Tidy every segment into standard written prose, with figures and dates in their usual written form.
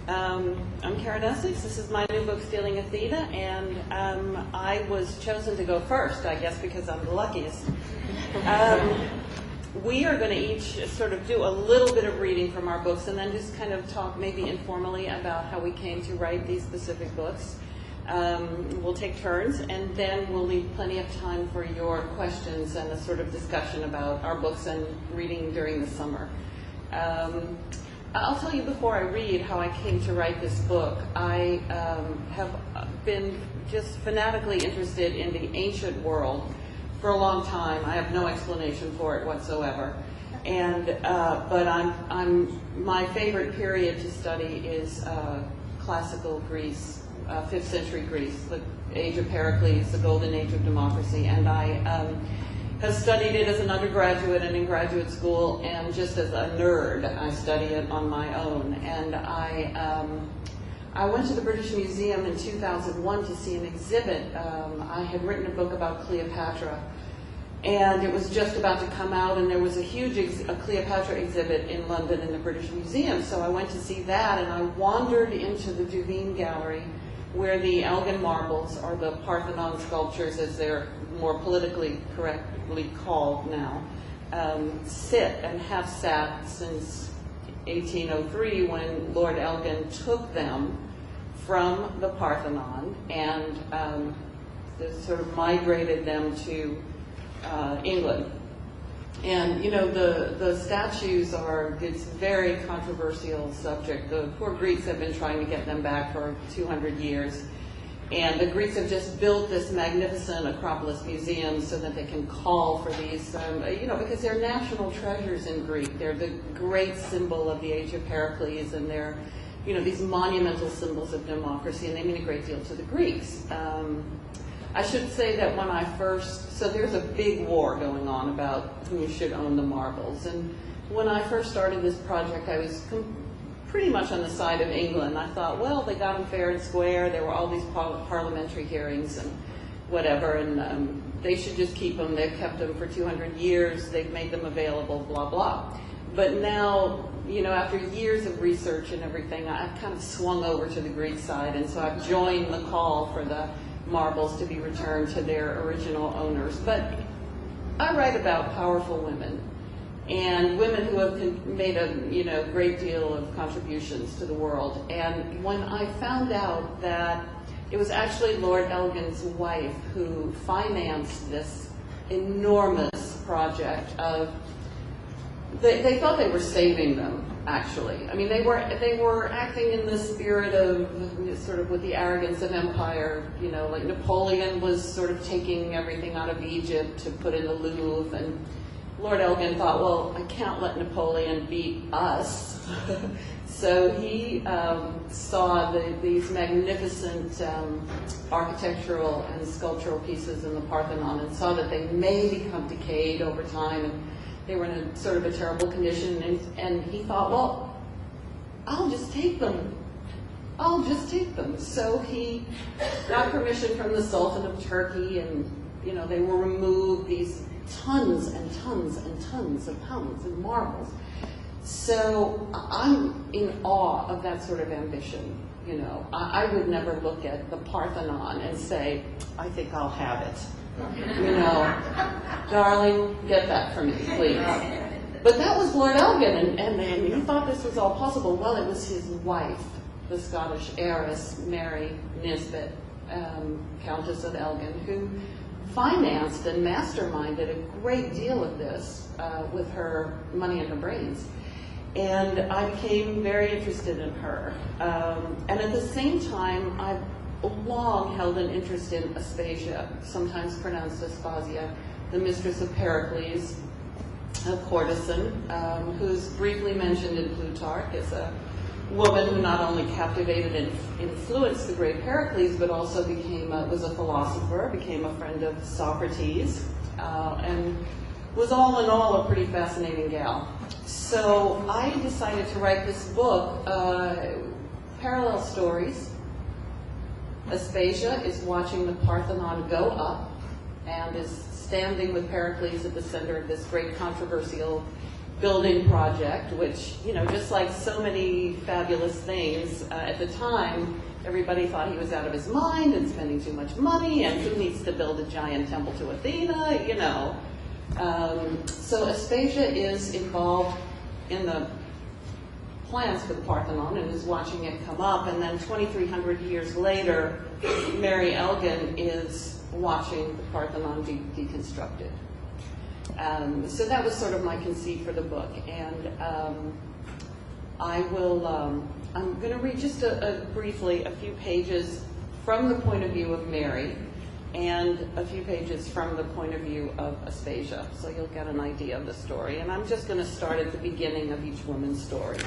I'm Karen Essex. This is my new book, Stealing Athena, and I was chosen to go first, I guess, because I'm the luckiest. We are going to each sort of do a little bit of reading from our books and then just kind of talk maybe informally about how we came to write these specific books. We'll take turns, and then we'll leave plenty of time for your questions and a sort of discussion about our books and reading during the summer. I'll tell you before I read how I came to write this book. I have been just fanatically interested in the ancient world for a long time. I have no explanation for it whatsoever. And but my favorite period to study is classical Greece, 5th century Greece, the age of Pericles, the golden age of democracy. And I have studied it as an undergraduate and in graduate school, and just as a nerd, I study it on my own. And I went to the British Museum in 2001 to see an exhibit. I had written a book about Cleopatra, and it was just about to come out, and there was a huge Cleopatra exhibit in London in the British Museum. So I went to see that, and I wandered into the Duveen Gallery, where the Elgin marbles, or the Parthenon Sculptures, as they're more politically correctly called now, sit and have sat since 1803, when Lord Elgin took them from the Parthenon and sort of migrated them to England. And, you know, the statues are, it's a very controversial subject. The poor Greeks have been trying to get them back for 200 years. And the Greeks have just built this magnificent Acropolis museum so that they can call for these, you know, because they're national treasures in Greek. They're the great symbol of the age of Pericles, and they're, you know, these monumental symbols of democracy, and they mean a great deal to the Greeks. I should say that when I first, so there's a big war going on about who should own the marbles. And when I first started this project, I was pretty much on the side of England. I thought, well, they got them fair and square. There were all these parliamentary hearings and whatever, and they should just keep them. They've kept them for 200 years. They've made them available, blah, blah. But now, you know, after years of research and everything, I've kind of swung over to the Greek side, and so I've joined the call for the marbles to be returned to their original owners. But I write about powerful women, and women who have made a, you know, great deal of contributions to the world. And when I found out that it was actually Lord Elgin's wife who financed this enormous project of, they thought they were saving them, actually. I mean, they were acting in the spirit of sort of with the arrogance of empire, you know, like Napoleon was sort of taking everything out of Egypt to put in the Louvre, and Lord Elgin thought, well, I can't let Napoleon beat us. So he saw these magnificent architectural and sculptural pieces in the Parthenon, and saw that they may become decayed over time, and they were in a sort of a terrible condition, and he thought, well, I'll just take them. I'll just take them. So he got permission from the Sultan of Turkey, and, you know, they were removed, these tons and tons and tons of pounds of marbles. So I'm in awe of that sort of ambition. You know, I would never look at the Parthenon and say, I think I'll have it. You know, darling, get that for me, please. But that was Lord Elgin, and he thought this was all possible. Well, it was his wife, the Scottish heiress, Mary Nisbet, Countess of Elgin, who financed and masterminded a great deal of this with her money and her brains. And I became very interested in her. And at the same time, I've long held an interest in Aspasia, sometimes pronounced Aspasia, the mistress of Pericles, a courtesan, who's briefly mentioned in Plutarch as a woman who not only captivated and influenced the great Pericles, but also was a philosopher, became a friend of Socrates, and was all in all a pretty fascinating gal. So I decided to write this book, parallel stories. Aspasia is watching the Parthenon go up and is standing with Pericles at the center of this great controversial building project, which, you know, just like so many fabulous things at the time, everybody thought he was out of his mind and spending too much money, and who needs to build a giant temple to Athena, you know. So Aspasia is involved in the plans for the Parthenon and is watching it come up, and then 2,300 years later, Mary Elgin is watching the Parthenon be deconstructed. So that was sort of my conceit for the book, and I'm going to read just briefly a few pages from the point of view of Mary, and a few pages from the point of view of Aspasia, so you'll get an idea of the story. And I'm just going to start at the beginning of each woman's story.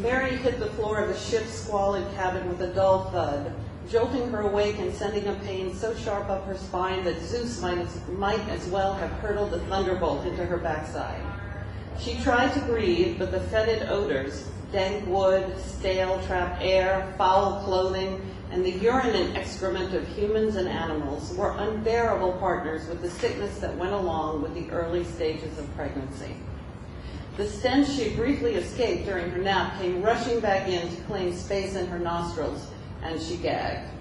Mary hit the floor of the ship's squalid cabin with a dull thud, jolting her awake and sending a pain so sharp up her spine that Zeus might as well have hurled a thunderbolt into her backside. She tried to breathe, but the fetid odors, dank wood, stale trapped air, foul clothing, and the urine and excrement of humans and animals were unbearable partners with the sickness that went along with the early stages of pregnancy. The stench she briefly escaped during her nap came rushing back in to claim space in her nostrils, and she gagged.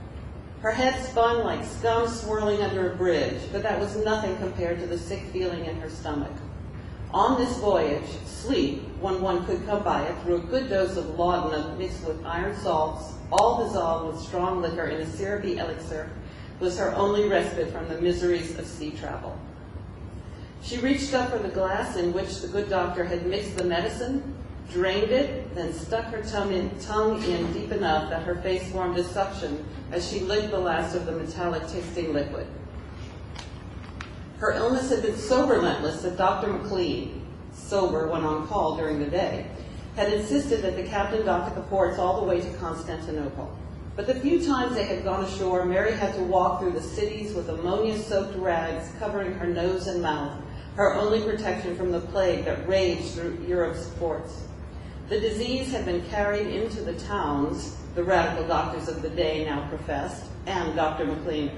Her head spun like scum swirling under a bridge, but that was nothing compared to the sick feeling in her stomach. On this voyage, sleep, when one could come by it through a good dose of laudanum mixed with iron salts, all dissolved with strong liquor in a syrupy elixir, was her only respite from the miseries of sea travel. She reached up for the glass in which the good doctor had mixed the medicine, drained it, then stuck her tongue in deep enough that her face formed a suction as she licked the last of the metallic-tasting liquid. Her illness had been so relentless that Dr. McLean, sober when on call during the day, had insisted that the captain dock at the ports all the way to Constantinople. But the few times they had gone ashore, Mary had to walk through the cities with ammonia-soaked rags covering her nose and mouth, her only protection from the plague that raged through Europe's ports. The disease had been carried into the towns, the radical doctors of the day now professed, and Dr. McLean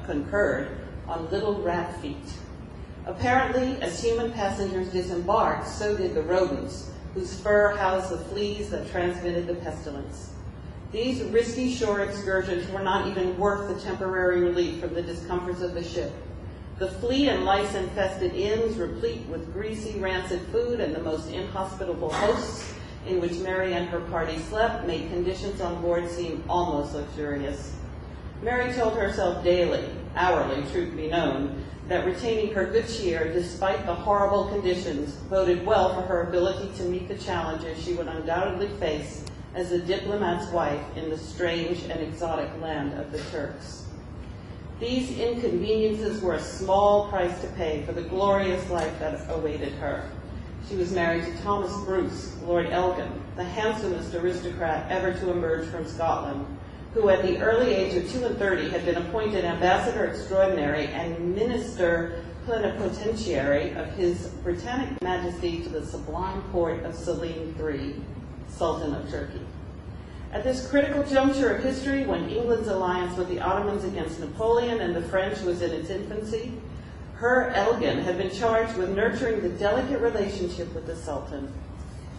concurred, on little rat feet. Apparently, as human passengers disembarked, so did the rodents, whose fur housed the fleas that transmitted the pestilence. These risky shore excursions were not even worth the temporary relief from the discomforts of the ship. The flea and lice-infested inns, replete with greasy, rancid food and the most inhospitable hosts, in which Mary and her party slept, made conditions on board seem almost luxurious. Mary told herself daily, hourly, truth be known, that retaining her good cheer, despite the horrible conditions, boded well for her ability to meet the challenges she would undoubtedly face as a diplomat's wife in the strange and exotic land of the Turks. These inconveniences were a small price to pay for the glorious life that awaited her. She was married to Thomas Bruce, Lord Elgin, the handsomest aristocrat ever to emerge from Scotland, who at the early age of 32 had been appointed ambassador extraordinary and minister plenipotentiary of His Britannic Majesty to the sublime court of Selim III, Sultan of Turkey. At this critical juncture of history, when England's alliance with the Ottomans against Napoleon and the French was in its infancy, her, Elgin, had been charged with nurturing the delicate relationship with the Sultan.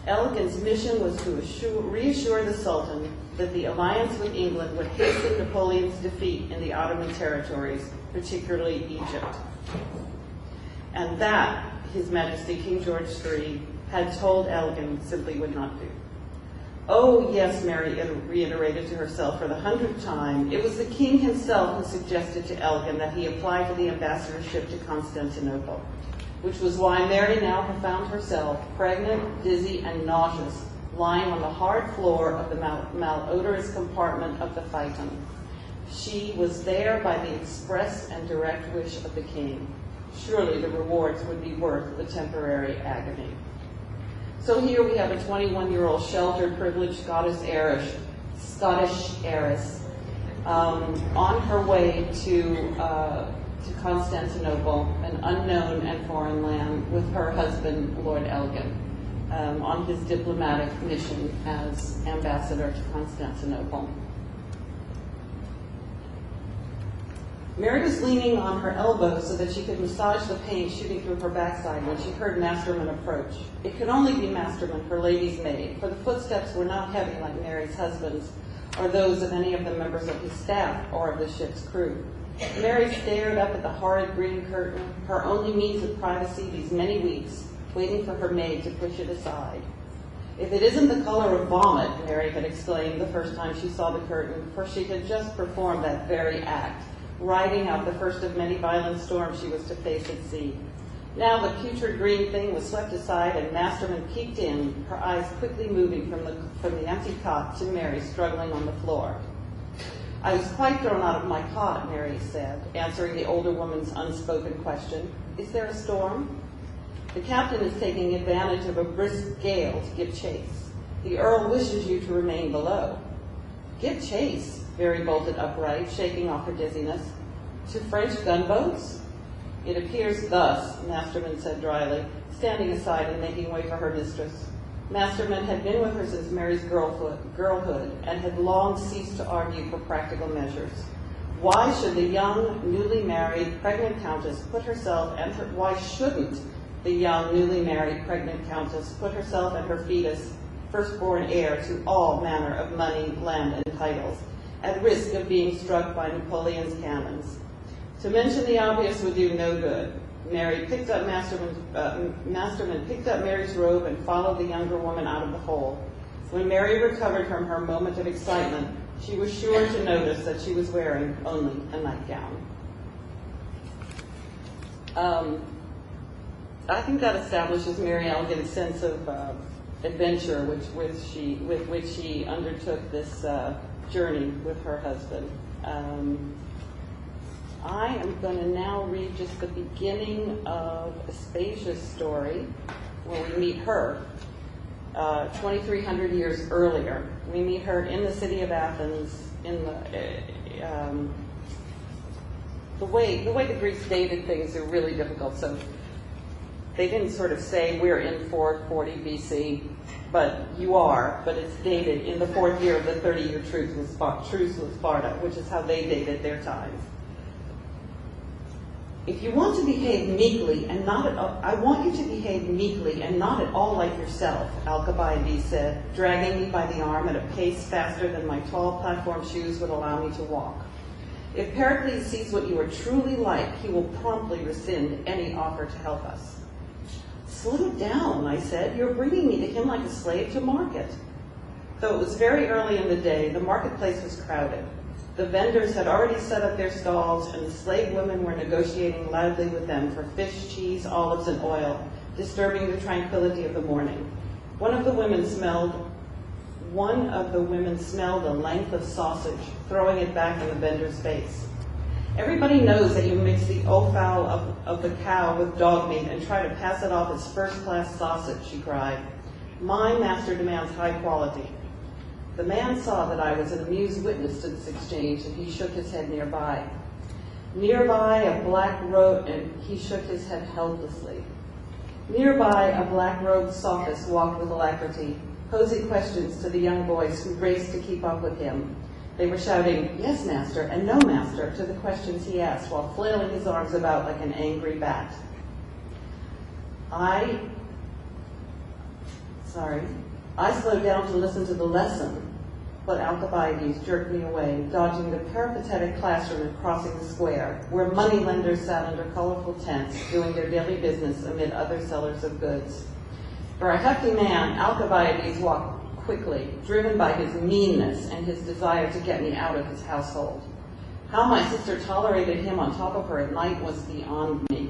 Elgin's mission was to reassure the Sultan that the alliance with England would hasten Napoleon's defeat in the Ottoman territories, particularly Egypt. And that, His Majesty King George III had told Elgin simply would not do. Oh, yes, Mary reiterated to herself for the 100th time, it was the king himself who suggested to Elgin that he apply for the ambassadorship to Constantinople, which was why Mary now found herself pregnant, dizzy, and nauseous, lying on the hard floor of the malodorous compartment of the phaeton. She was there by the express and direct wish of the king. Surely the rewards would be worth the temporary agony. So here we have a 21-year-old sheltered, privileged Scottish heiress on her way to Constantinople, an unknown and foreign land, with her husband, Lord Elgin. on his diplomatic mission as ambassador to Constantinople. Mary was leaning on her elbow so that she could massage the pain shooting through her backside when she heard Masterman approach. It could only be Masterman, her lady's maid, for the footsteps were not heavy like Mary's husband's or those of any of the members of his staff or of the ship's crew. Mary stared up at the horrid green curtain, her only means of privacy these many weeks, waiting for her maid to push it aside. "If it isn't the color of vomit," Mary had exclaimed the first time she saw the curtain, for she had just performed that very act, riding out the first of many violent storms she was to face at sea. Now the putrid green thing was swept aside, and Masterman peeked in, her eyes quickly moving from the empty cot to Mary struggling on the floor. "I was quite thrown out of my cot," Mary said, answering the older woman's unspoken question. "Is there a storm?" "The captain is taking advantage of a brisk gale to give chase. The Earl wishes you to remain below." "Give chase?" Mary bolted upright, shaking off her dizziness. "To French gunboats?" "It appears thus," Masterman said dryly, standing aside and making way for her mistress. Masterman had been with her since Mary's girlhood and had long ceased to argue for practical measures. Why should the young, newly married, pregnant countess put herself and why shouldn't the young, newly married, pregnant countess put herself and her fetus, firstborn heir to all manner of money, land, and titles, at risk of being struck by Napoleon's cannons? To mention the obvious would do no good. Masterman picked up Mary's robe and followed the younger woman out of the hole. When Mary recovered from her moment of excitement, she was sure to notice that she was wearing only a nightgown. I think that establishes Mary Elgin's sense of adventure with which she undertook this journey with her husband. I am going to now read just the beginning of Aspasia's story, where we meet her 2,300 years earlier. We meet her in the city of Athens. In the way the Greeks dated things are really difficult. So they didn't sort of say we're in 440 BC, but you are. But it's dated in the 4th year of the 30-year truce with Sparta, which is how they dated their times. "If you want to behave meekly and not at all, I want you to behave meekly and not at all like yourself," Alcibiades said, dragging me by the arm at a pace faster than my tall platform shoes would allow me to walk. "If Pericles sees what you are truly like, he will promptly rescind any offer to help us." "Slow down," I said. "You're bringing me to him like a slave to market." Though it was very early in the day, the marketplace was crowded. The vendors had already set up their stalls, and the slave women were negotiating loudly with them for fish, cheese, olives, and oil, disturbing the tranquility of the morning. One of the women smelled a length of sausage, throwing it back in the vendor's face. "Everybody knows that you mix the offal of the cow with dog meat and try to pass it off as first-class sausage," she cried. "My master demands high quality." The man saw that I was an amused witness to this exchange, and he shook his head nearby. Nearby, a black-robed, and he shook his head helplessly. Nearby, a black-robed sophist walked with alacrity, posing questions to the young boys who raced to keep up with him. They were shouting, "Yes, master," and "No, master," to the questions he asked, while flailing his arms about like an angry bat. I slowed down to listen to the lesson, but Alcibiades jerked me away, dodging the peripatetic classroom and crossing the square, where moneylenders sat under colorful tents, doing their daily business amid other sellers of goods. For a hefty man, Alcibiades walked quickly, driven by his meanness and his desire to get me out of his household. How my sister tolerated him on top of her at night was beyond me.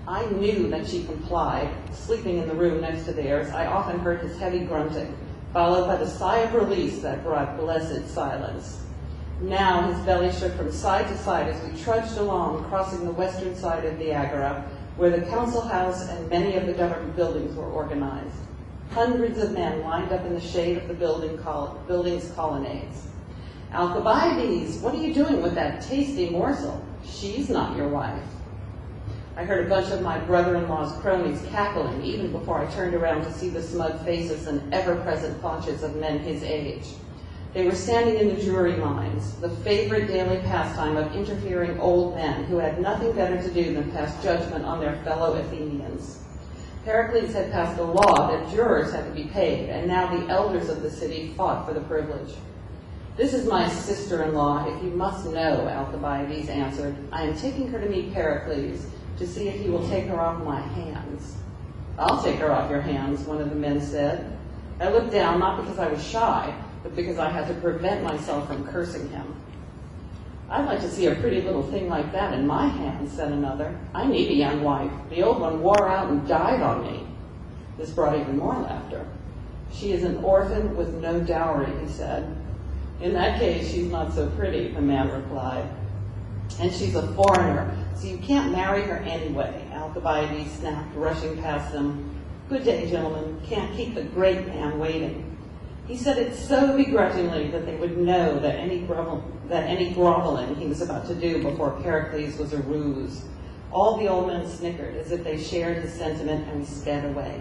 I knew that she complied. Sleeping in the room next to theirs, I often heard his heavy grunting, followed by the sigh of release that brought blessed silence. Now his belly shook from side to side as we trudged along, crossing the western side of the Agora, where the council house and many of the government buildings were organized. Hundreds of men lined up in the shade of the building's colonnades. "Alcibiades, what are you doing with that tasty morsel? She's not your wife." I heard a bunch of my brother-in-law's cronies cackling even before I turned around to see the smug faces and ever-present paunches of men his age. They were standing in the jury lines, the favorite daily pastime of interfering old men who had nothing better to do than pass judgment on their fellow Athenians. Pericles had passed a law that jurors had to be paid, and now the elders of the city fought for the privilege. "This is my sister-in-law, if you must know," Alcibiades answered. "I am taking her to meet Pericles to see if he will take her off my hands." "I'll take her off your hands," one of the men said. I looked down, not because I was shy, but because I had to prevent myself from cursing him. "I'd like to see a pretty little thing like that in my hands," said another. "I need a young wife. The old one wore out and died on me." This brought even more laughter. "She is an orphan with no dowry," he said. "In that case, she's not so pretty," the man replied. "And she's a foreigner, so you can't marry her anyway," Alcibiades snapped, rushing past them. "Good day, gentlemen. Can't keep the great man waiting." He said it so begrudgingly that they would know that any groveling he was about to do before Pericles was a ruse. All the old men snickered as if they shared his sentiment, and we sped away.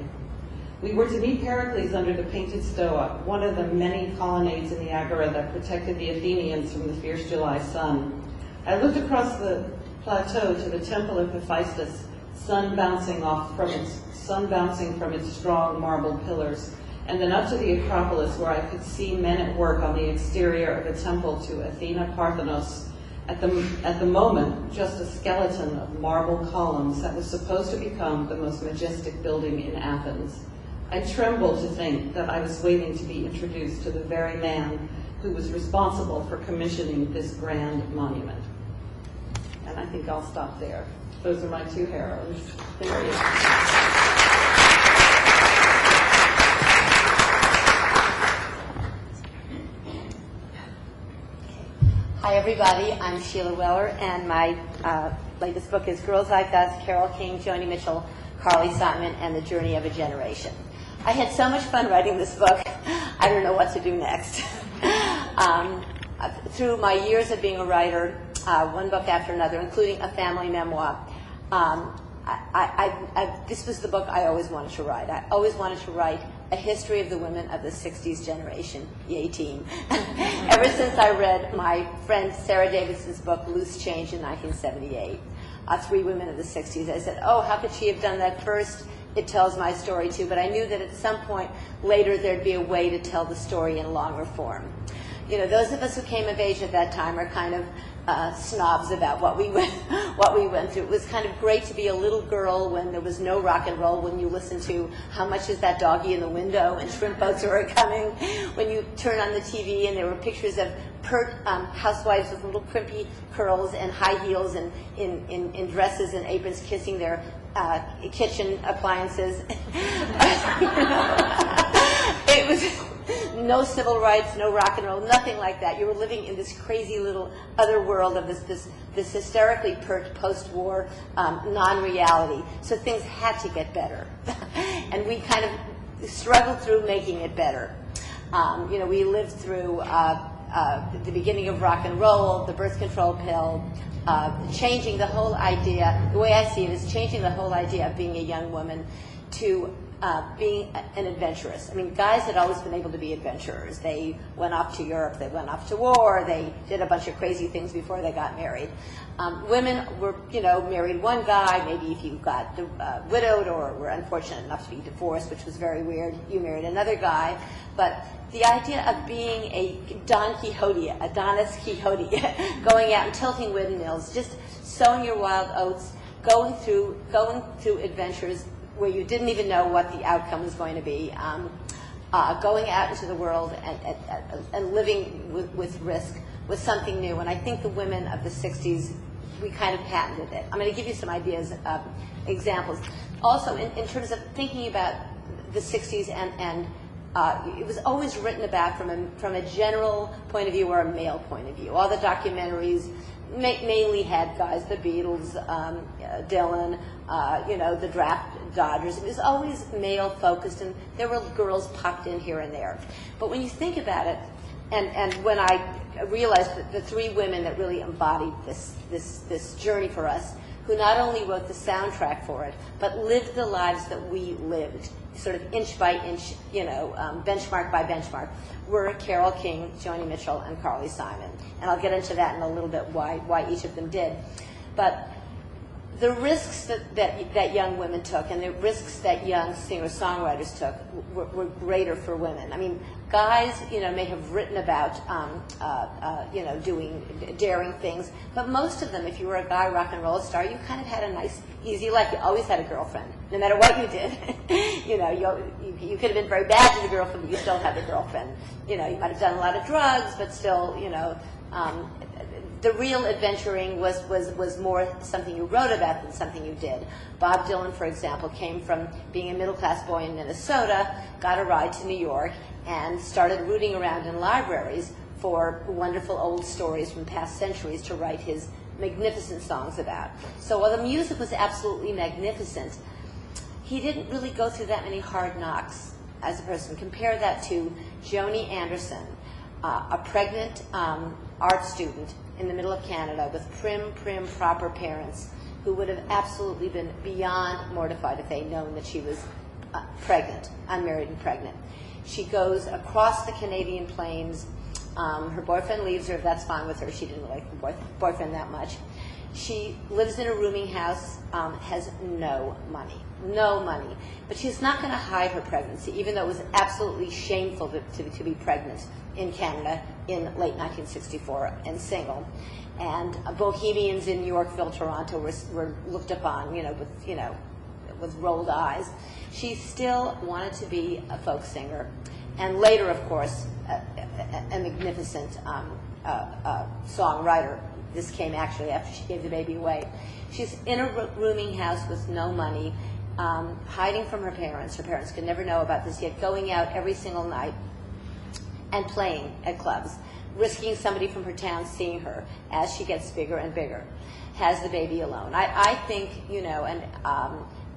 We were to meet Pericles under the painted stoa, one of the many colonnades in the agora that protected the Athenians from the fierce July sun. I looked across the plateau to the temple of Hephaestus, sun bouncing from its strong marble pillars, and then up to the Acropolis, where I could see men at work on the exterior of a temple to Athena Parthenos, at the moment just a skeleton of marble columns that was supposed to become the most majestic building in Athens. I trembled to think that I was waiting to be introduced to the very man who was responsible for commissioning this grand monument. And I think I'll stop there. Those are my two heroes. Thank you. Hi, everybody. I'm Sheila Weller, and my latest book is Girls Like Us, Carole King, Joni Mitchell, Carly Simon, and The Journey of a Generation. I had so much fun writing this book, I don't know what to do next. Through my years of being a writer, one book after another, including a family memoir, this was the book I always wanted to write. I always wanted to write a history of the women of the 60s generation, yay team. Ever since I read my friend Sarah Davidson's book, Loose Change, in 1978, Three Women of the 60s, I said, oh, how could she have done that first? It tells my story too, but I knew that at some point later there'd be a way to tell the story in longer form. You know, those of us who came of age at that time are kind of snobs about what we went through. It was kind of great to be a little girl when there was no rock and roll, when you listened to How Much Is That Doggy in the Window and Shrimp Boats Are Coming, when you turn on the TV and there were pictures of pert housewives with little crimpy curls and high heels and in dresses and aprons kissing their kitchen appliances. It was no civil rights, no rock and roll, nothing like that. You were living in this crazy little other world of this hysterically pert post-war non-reality. So things had to get better. And we kind of struggled through making it better. We lived through the beginning of rock and roll, the birth control pill, changing the whole idea. The way I see it is changing the whole idea of being a young woman to being an adventurous. I mean, guys had always been able to be adventurers. They went off to Europe, they went off to war, they did a bunch of crazy things before they got married. Women were, married one guy, maybe if you got widowed or were unfortunate enough to be divorced, which was very weird, you married another guy. But the idea of being a Adonis Quixote, going out and tilting windmills, just sowing your wild oats, going through adventures where you didn't even know what the outcome was going to be, going out into the world and living with risk was something new. And I think the women of the 60s, we kind of patented it. I'm going to give you some ideas, examples. Also, in terms of thinking about the 60s, and it was always written about from a general point of view or a male point of view. All the documentaries mainly had guys, the Beatles, Dylan, the Draft Dodgers. It was always male-focused, and there were girls popped in here and there. But when you think about it, And when I realized that the three women that really embodied this journey for us, who not only wrote the soundtrack for it, but lived the lives that we lived, sort of inch by inch, benchmark by benchmark, were Carole King, Joni Mitchell, and Carly Simon. And I'll get into that in a little bit, why each of them did. But the risks that young women took and the risks that young singer-songwriters took were greater for women. I mean, guys, may have written about, doing daring things, but most of them, if you were a guy rock and roll star, you kind of had a nice, easy life. You always had a girlfriend, no matter what you did. You could have been very bad to the girlfriend, but you still had a girlfriend. You might have done a lot of drugs, but still, the real adventuring was more something you wrote about than something you did. Bob Dylan, for example, came from being a middle-class boy in Minnesota, got a ride to New York, and started rooting around in libraries for wonderful old stories from past centuries to write his magnificent songs about. So while the music was absolutely magnificent, he didn't really go through that many hard knocks as a person. Compare that to Joni Anderson, a pregnant art student in the middle of Canada with prim, proper parents who would have absolutely been beyond mortified if they'd known that she was pregnant, unmarried and pregnant. She goes across the Canadian plains. Her boyfriend leaves her. That's fine with her. She didn't like her boyfriend that much. She lives in a rooming house, has no money. But she's not going to hide her pregnancy, even though it was absolutely shameful to be pregnant in Canada in late 1964 and single. And bohemians in Yorkville, Toronto were looked upon, with rolled eyes. She still wanted to be a folk singer, and later, of course, a magnificent songwriter. This came actually after she gave the baby away. She's in a rooming house with no money, hiding from her parents. Her parents could never know about this yet, going out every single night and playing at clubs, risking somebody from her town seeing her as she gets bigger and bigger, has the baby alone. I think,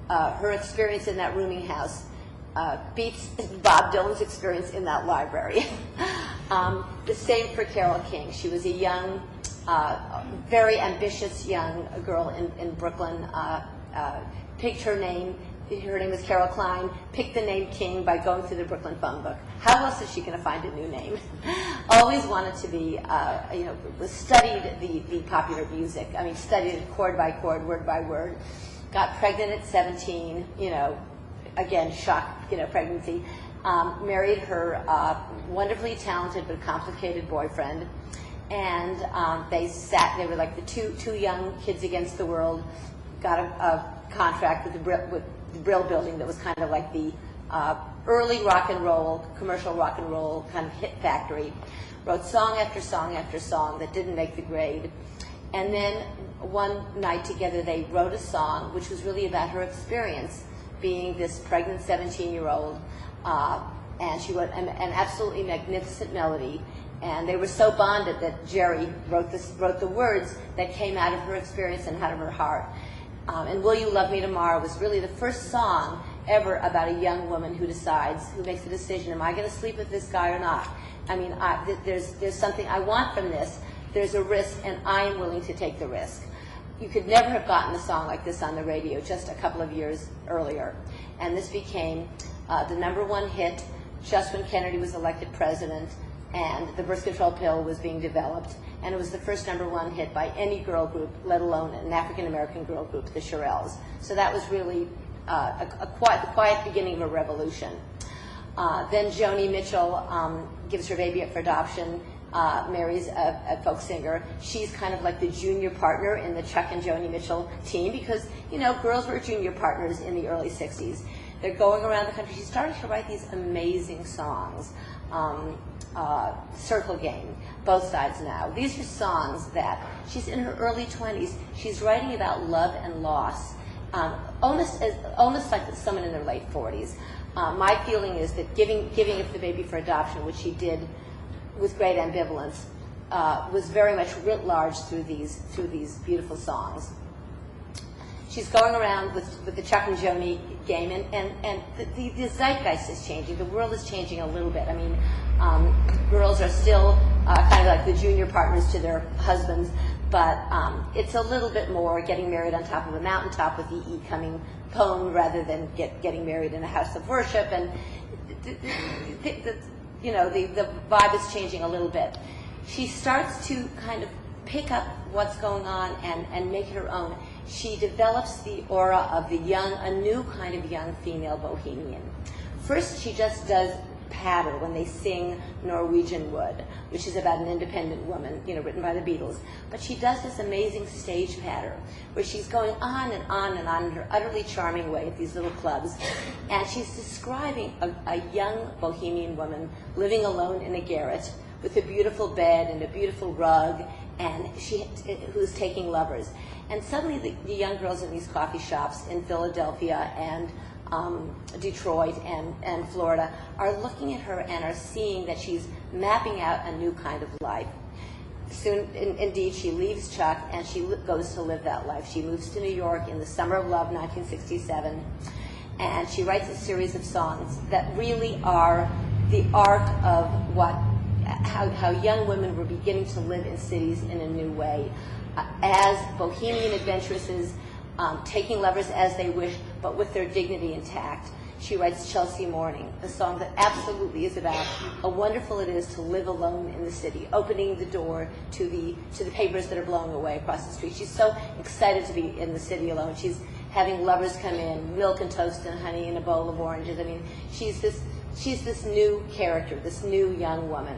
her experience in that rooming house beats Bob Dylan's experience in that library. The same for Carole King. She was a young, very ambitious young girl in Brooklyn, picked her name. Her name was Carol Klein, picked the name King by going through the Brooklyn phone book. How else is she going to find a new name? Always wanted to be, studied the popular music. I mean, studied it chord by chord, word by word. Got pregnant at 17, again, shock, pregnancy. Married her wonderfully talented but complicated boyfriend. And they were like the two young kids against the world, got a contract with the Brill Building that was kind of like the early rock and roll, commercial rock and roll kind of hit factory. Wrote song after song after song that didn't make the grade. And then one night together they wrote a song which was really about her experience being this pregnant 17-year-old. And she wrote an absolutely magnificent melody. And they were so bonded that Jerry wrote the words that came out of her experience and out of her heart. And Will You Love Me Tomorrow was really the first song ever about a young woman who makes a decision, am I going to sleep with this guy or not? I mean, there's something I want from this. There's a risk, and I am willing to take the risk. You could never have gotten a song like this on the radio just a couple of years earlier. And this became the #1 hit just when Kennedy was elected president and the birth control pill was being developed. And it was the first #1 hit by any girl group, let alone an African-American girl group, the Shirelles. So that was really the quiet beginning of a revolution. Then Joni Mitchell gives her baby up for adoption, marries a folk singer. She's kind of like the junior partner in the Chuck and Joni Mitchell team because, girls were junior partners in the early 60s. They're going around the country. She started to write these amazing songs. Circle Game, Both Sides Now. These are songs that she's in her early 20s. She's writing about love and loss, almost like someone in their late 40s. My feeling is that giving up the baby for adoption, which she did with great ambivalence, was very much writ large through these beautiful songs. she's going around with the Chuck and Joni game, and the zeitgeist is changing. The world is changing a little bit. I mean, girls are still kind of like the junior partners to their husbands, but it's a little bit more getting married on top of a mountaintop with the E coming poem rather than getting married in a house of worship. And the vibe is changing a little bit. She starts to kind of pick up what's going on and make it her own. She develops the aura of a new kind of young female bohemian. First, she just does patter when they sing Norwegian Wood, which is about an independent woman, written by the Beatles. But she does this amazing stage patter where she's going on and on and on in her utterly charming way at these little clubs. And she's describing a young bohemian woman living alone in a garret with a beautiful bed and a beautiful rug, and who's taking lovers. And suddenly the young girls in these coffee shops in Philadelphia and Detroit and Florida are looking at her and are seeing that she's mapping out a new kind of life. Soon, indeed, she leaves Chuck and she goes to live that life. She moves to New York in the summer of love, 1967, and she writes a series of songs that really are the arc of how young women were beginning to live in cities in a new way, as bohemian adventuresses, taking lovers as they wish, but with their dignity intact. She writes Chelsea Morning, a song that absolutely is about how wonderful it is to live alone in the city, opening the door to the papers that are blowing away across the street. She's so excited to be in the city alone. She's having lovers come in, milk and toast and honey and a bowl of oranges. I mean, she's this new character, this new young woman.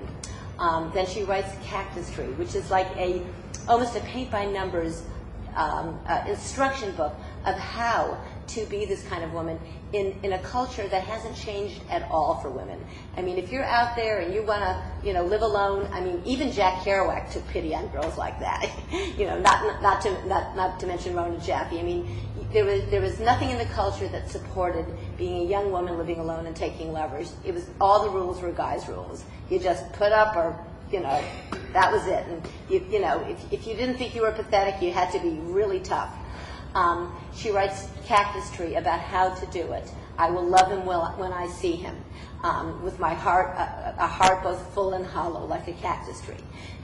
Then she writes Cactus Tree, which is like almost a paint-by-numbers instruction book of how to be this kind of woman in a culture that hasn't changed at all for women. I mean, if you're out there and you want to, live alone, I mean, even Jack Kerouac took pity on girls like that. Not to mention Rona Jaffe. I mean, there was nothing in the culture that supported being a young woman living alone and taking lovers. It was all the rules were guys' rules. You just put up or that was it. And if you didn't think you were pathetic, you had to be really tough. She writes Cactus Tree about how to do it. I will love him when I see him, with my heart, a heart both full and hollow, like a cactus tree.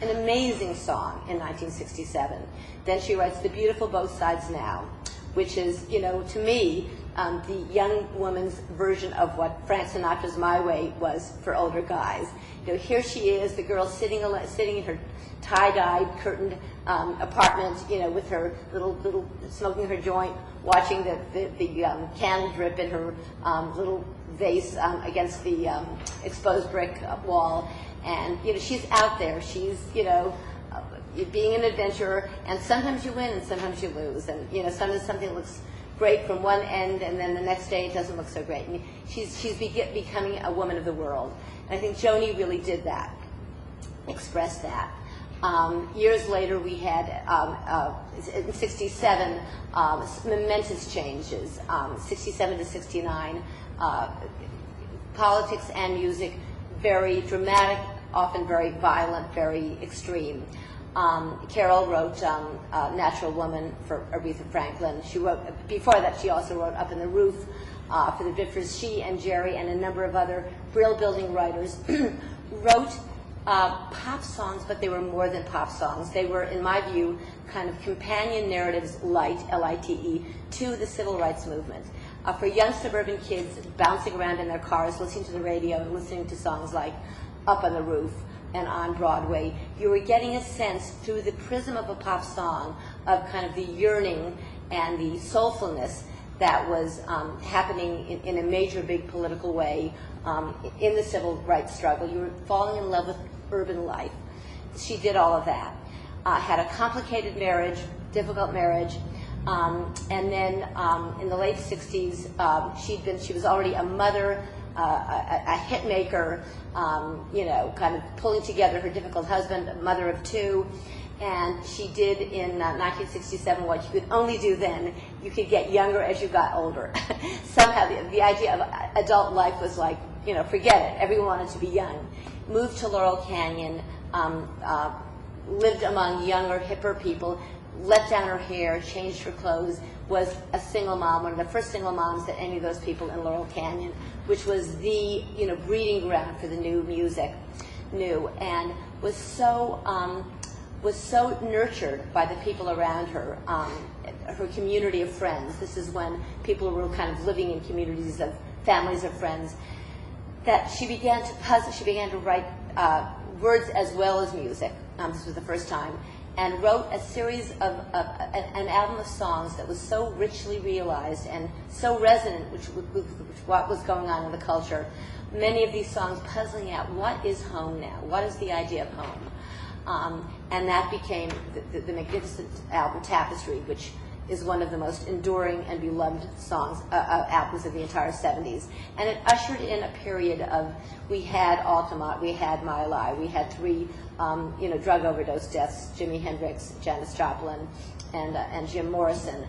An amazing song in 1967. Then she writes The Beautiful Both Sides Now, which is, to me, the young woman's version of what Frank Sinatra's My Way was for older guys. Here she is, the girl sitting in her tie-dyed, curtained apartment, with her little smoking her joint, watching the candle drip in her little vase against the exposed brick wall. And, she's out there. She's, being an adventurer, and sometimes you win and sometimes you lose. And, sometimes something looks great from one end, and then the next day it doesn't look so great. And she's becoming a woman of the world. And I think Joni really did that, expressed that. Years later, we had, in 67, momentous changes, 67 to 69, politics and music, very dramatic, often very violent, very extreme. Carol wrote Natural Woman for Aretha Franklin. She wrote, before that, she also wrote Up in the Roof for the Biffers. She and Jerry and a number of other brill-building writers wrote pop songs, but they were more than pop songs. They were, in my view, kind of companion narratives, light, L-I-T-E, to the civil rights movement. For young suburban kids bouncing around in their cars, listening to the radio and listening to songs like Up on the Roof and On Broadway, you were getting a sense through the prism of a pop song of kind of the yearning and the soulfulness that was happening in a major, big political way in the civil rights struggle. You were falling in love with urban life. She did all of that. Had a complicated marriage, difficult marriage, and then in the late 60s, she was already a mother, a hit maker, kind of pulling together her difficult husband, a mother of two. And she did in 1967 what you could only do then. You could get younger as you got older. Somehow the idea of adult life was like, forget it. Everyone wanted to be young. Moved to Laurel Canyon, lived among younger, hipper people, let down her hair, changed her clothes, was a single mom, one of the first single moms that any of those people in Laurel Canyon, which was the breeding ground for the new music, and was so nurtured by the people around her, her community of friends. This is when people were kind of living in communities of families of friends, that she began to puzzle. She began to write words as well as music. This was the first time. And wrote a series of an album of songs that was so richly realized and so resonant with what was going on in the culture. Many of these songs puzzling out, what is home now? What is the idea of home? And that became the magnificent album Tapestry, which is one of the most enduring and beloved albums of the entire 70s. And it ushered in a period of, we had Altamont, we had My Lai, we had 3 drug overdose deaths, Jimi Hendrix, Janis Joplin, and Jim Morrison.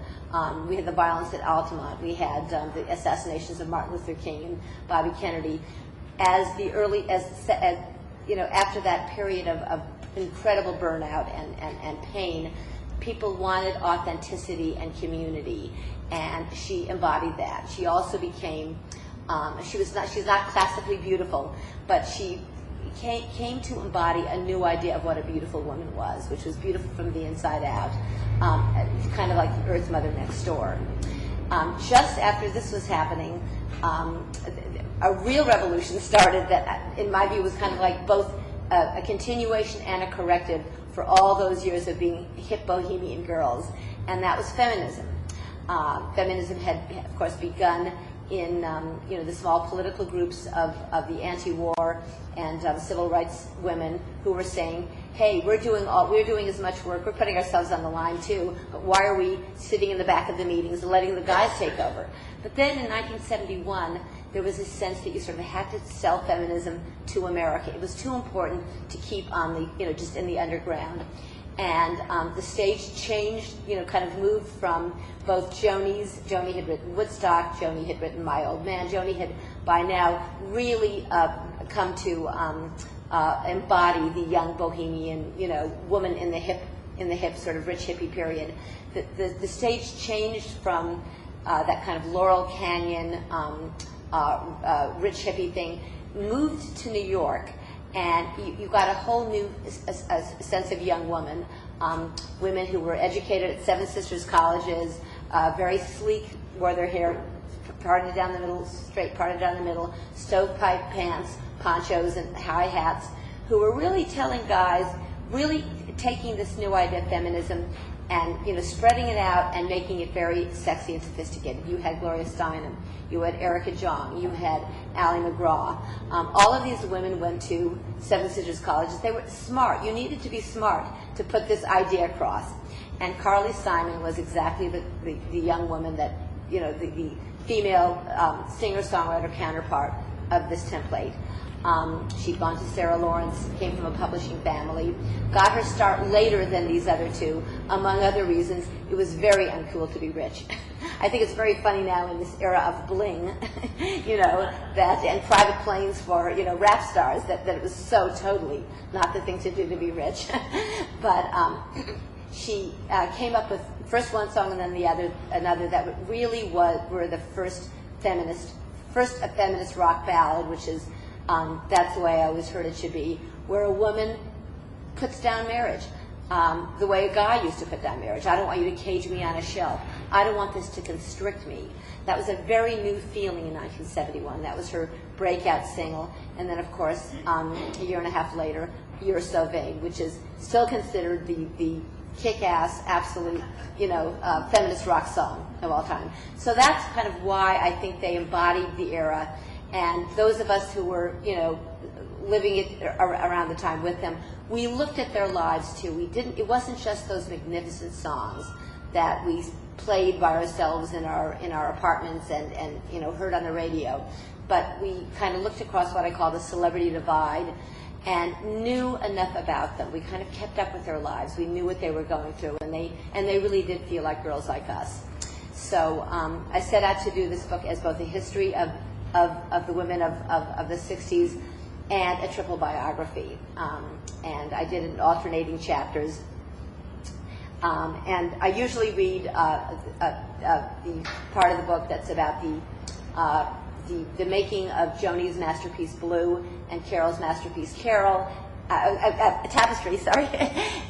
We had the violence at Altamont. We had the assassinations of Martin Luther King and Bobby Kennedy. After that period of incredible burnout and pain, people wanted authenticity and community, and she embodied that. She also became, she's not classically beautiful, but she came to embody a new idea of what a beautiful woman was, which was beautiful from the inside out, kind of like the Earth Mother next door. Just after this was happening, a real revolution started that, in my view, was kind of like both a continuation and a corrective for all those years of being hip bohemian girls, and that was feminism. Feminism had, of course, begun in the small political groups of the anti-war and civil rights women who were saying, hey, we're doing as much work, we're putting ourselves on the line too, but why are we sitting in the back of the meetings and letting the guys take over? But then in 1971, there was a sense that you sort of had to sell feminism to America. It was too important to keep on the, just in the underground. And the stage changed, kind of moved from both Joni had written Woodstock, Joni had written My Old Man. Joni had by now really come to embody the young bohemian, woman in the hip sort of rich hippie period. The stage changed from that kind of Laurel Canyon, rich hippie thing, moved to New York. And you got a whole new sense of young woman, women who were educated at Seven Sisters colleges, very sleek, wore their hair parted down the middle, straight parted down the middle, stovepipe pants, ponchos, and high hats, who were really telling guys, really taking this new idea of feminism and spreading it out and making it very sexy and sophisticated. You had Gloria Steinem, you had Erica Jong, you had Ally McGraw. All of these women went to Seven Sisters colleges. They were smart. You needed to be smart to put this idea across. And Carly Simon was exactly the young woman that, the female singer-songwriter counterpart of this template. She'd gone to Sarah Lawrence, came from a publishing family, got her start later than these other two. Among other reasons, it was very uncool to be rich. I think it's very funny now in this era of bling, that and private planes for, rap stars, that it was so totally not the thing to do to be rich. But she came up with first one song and then another that really were the first a feminist rock ballad, which is That's the Way I Always Heard It Should Be, where a woman puts down marriage the way a guy used to put down marriage. I don't want you to cage me on a shelf. I don't want this to constrict me. That was a very new feeling in 1971. That was her breakout single. And then, of course, a year and a half later, You're So Vague, which is still considered the kick-ass, absolute, feminist rock song of all time. So that's kind of why I think they embodied the era. And those of us who were, living it around the time with them, we looked at their lives too. It wasn't just those magnificent songs that we played by ourselves in our apartments and heard on the radio, but we kind of looked across what I call the celebrity divide and knew enough about them. We kind of kept up with their lives. We knew what they were going through, and they really did feel like girls like us. So I set out to do this book as both a history of the women of the 60s and a triple biography. And I did it in alternating chapters. And I usually read the part of the book that's about the making of Joni's masterpiece Blue and Carol's masterpiece Carol, Tapestry, sorry,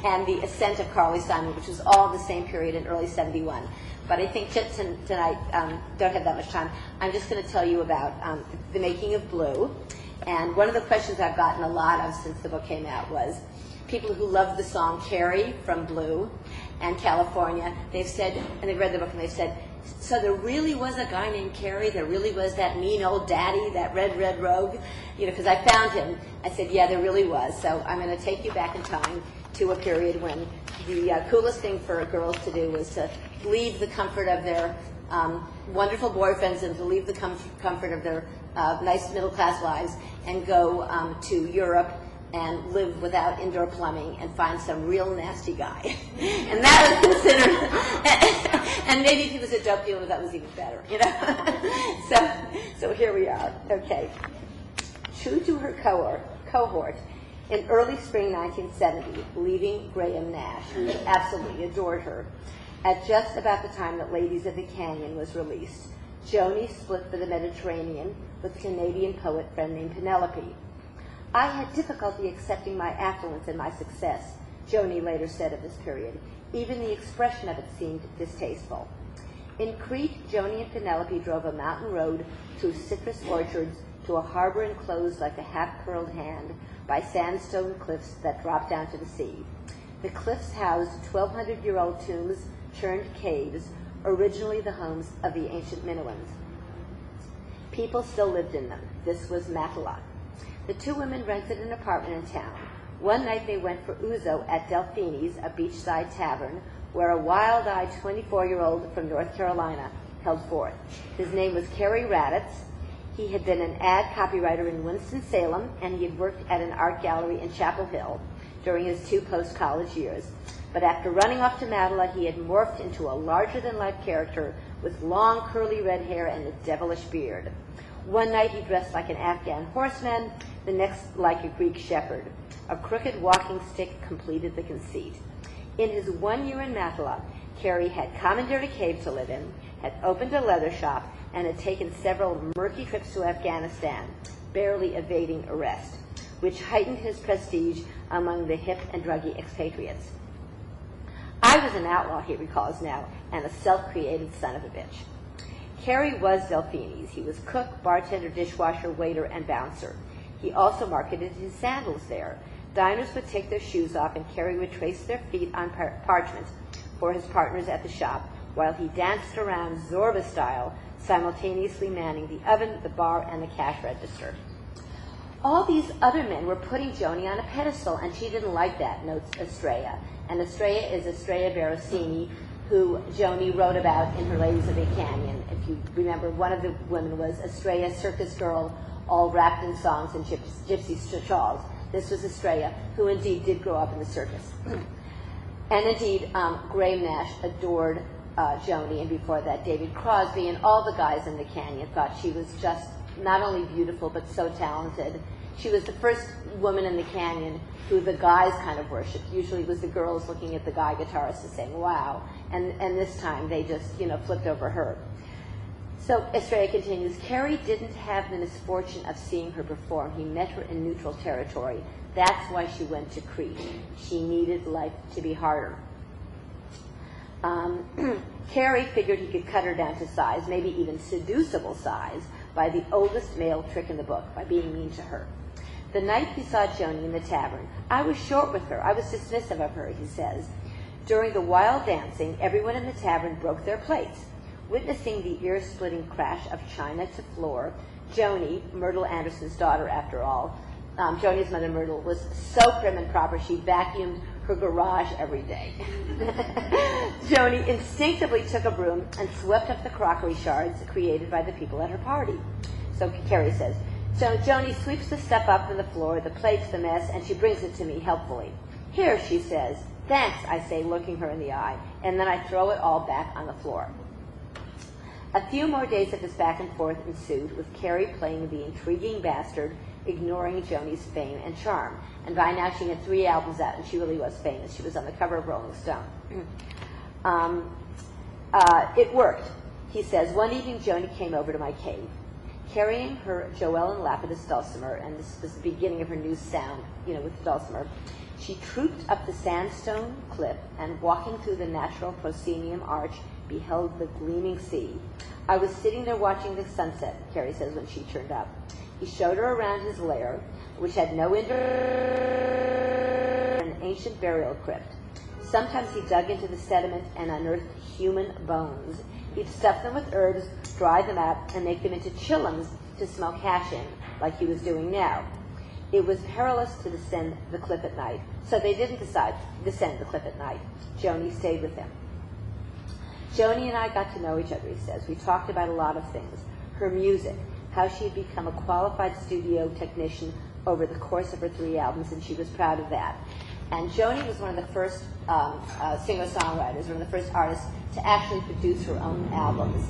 and the ascent of Carly Simon, which was all the same period in early '71. But I think tonight, don't have that much time. I'm just going to tell you about the making of Blue. And one of the questions I've gotten a lot of since the book came out was people who love the song Carrie from Blue and California. They've said, and they've read the book, and they've said, so there really was a guy named Carrie? There really was that mean old daddy, that red rogue? You know, because I found him. I said, yeah, there really was. So I'm going to take you back in time to a period when the coolest thing for girls to do was to leave the comfort of their wonderful boyfriends and to leave the comfort of their nice middle-class lives and go to Europe and live without indoor plumbing and find some real nasty guy. And that was considered, and maybe if he was a dope dealer, that was even better, you know? So here we are. Okay. True to her cohort, in early spring 1970, leaving Graham Nash, who absolutely adored her, at just about the time that Ladies of the Canyon was released, Joni split for the Mediterranean with a Canadian poet friend named Penelope. I had difficulty accepting my affluence and my success, Joni later said of this period. Even the expression of it seemed distasteful. In Crete, Joni and Penelope drove a mountain road through citrus orchards to a harbor enclosed like a half-curled hand by sandstone cliffs that dropped down to the sea. The cliffs housed 1,200-year-old tombs turned caves, originally the homes of the ancient Minoans. People still lived in them. This was Matala. The two women rented an apartment in town. One night they went for ouzo at Delphini's, a beachside tavern, where a wild-eyed 24-year-old from North Carolina held forth. His name was Kerry Raditz. He had been an ad copywriter in Winston-Salem, and he had worked at an art gallery in Chapel Hill during his 2 post-college years. But after running off to Matala, he had morphed into a larger-than-life character with long curly red hair and a devilish beard. One night he dressed like an Afghan horseman, the next like a Greek shepherd. A crooked walking stick completed the conceit. In his 1 year in Matala, Kerry had commandeered a cave to live in, had opened a leather shop, and had taken several murky trips to Afghanistan, barely evading arrest, which heightened his prestige among the hip and druggy expatriates. I was an outlaw, he recalls now, and a self-created son of a bitch. Kerry was Delphini's. He was cook, bartender, dishwasher, waiter, and bouncer. He also marketed his sandals there. Diners would take their shoes off, and Kerry would trace their feet on parchment for his partners at the shop, while he danced around Zorba style, simultaneously manning the oven, the bar, and the cash register. All these other men were putting Joni on a pedestal, and she didn't like that, notes Estrella. And Estrella is Estrella Verosini, who Joni wrote about in her Ladies of the Canyon. If you remember, one of the women was Estrella, circus girl, all wrapped in songs and gypsy shawls. This was Estrella, who indeed did grow up in the circus. And indeed, Graham Nash adored Joni, and before that, David Crosby, and all the guys in the canyon thought she was just not only beautiful, but so talented. She was the first woman in the canyon who the guys kind of worshipped. Usually it was the girls looking at the guy guitarists and saying, wow. And this time they just, flipped over her. So Estrella continues, Kerry didn't have the misfortune of seeing her perform. He met her in neutral territory. That's why she went to Crete. She needed life to be harder. Kerry figured he could cut her down to size, maybe even seducible size, by the oldest male trick in the book, by being mean to her. The night he saw Joni in the tavern, I was short with her. I was dismissive of her, he says. During the wild dancing, everyone in the tavern broke their plates. Witnessing the ear-splitting crash of china to floor, Joni, Myrtle Anderson's daughter after all, Joni's mother Myrtle, was so prim and proper she vacuumed her garage every day. Joni instinctively took a broom and swept up the crockery shards created by the people at her party. So Kerry says, so Joni sweeps the stuff up from the floor, the plates, the mess, and she brings it to me helpfully. Here, she says. Thanks, I say, looking her in the eye, and then I throw it all back on the floor. A few more days of this back and forth ensued, with Kerry playing the intriguing bastard ignoring Joni's fame and charm. And by now she had 3 albums out, and she really was famous. She was on the cover of Rolling Stone. It worked. He says, one evening Joni came over to my cave, carrying her Joel and Lapidus dulcimer, and this was the beginning of her new sound, with the dulcimer. She trooped up the sandstone cliff, and walking through the natural proscenium arch, beheld the gleaming sea. I was sitting there watching the sunset, Carrie says, when she turned up. He showed her around his lair, which had no an ancient burial crypt. Sometimes he dug into the sediment and unearthed human bones. He'd stuff them with herbs, dry them out, and make them into chillums to smoke hash in, like he was doing now. It was perilous to descend the cliff at night, so they didn't decide to descend the cliff at night. Joni stayed with him. Joni and I got to know each other, he says. We talked about a lot of things. Her music, how she had become a qualified studio technician over the course of her 3 albums, and she was proud of that. And Joni was one of the first singer-songwriters, one of the first artists to actually produce her own albums,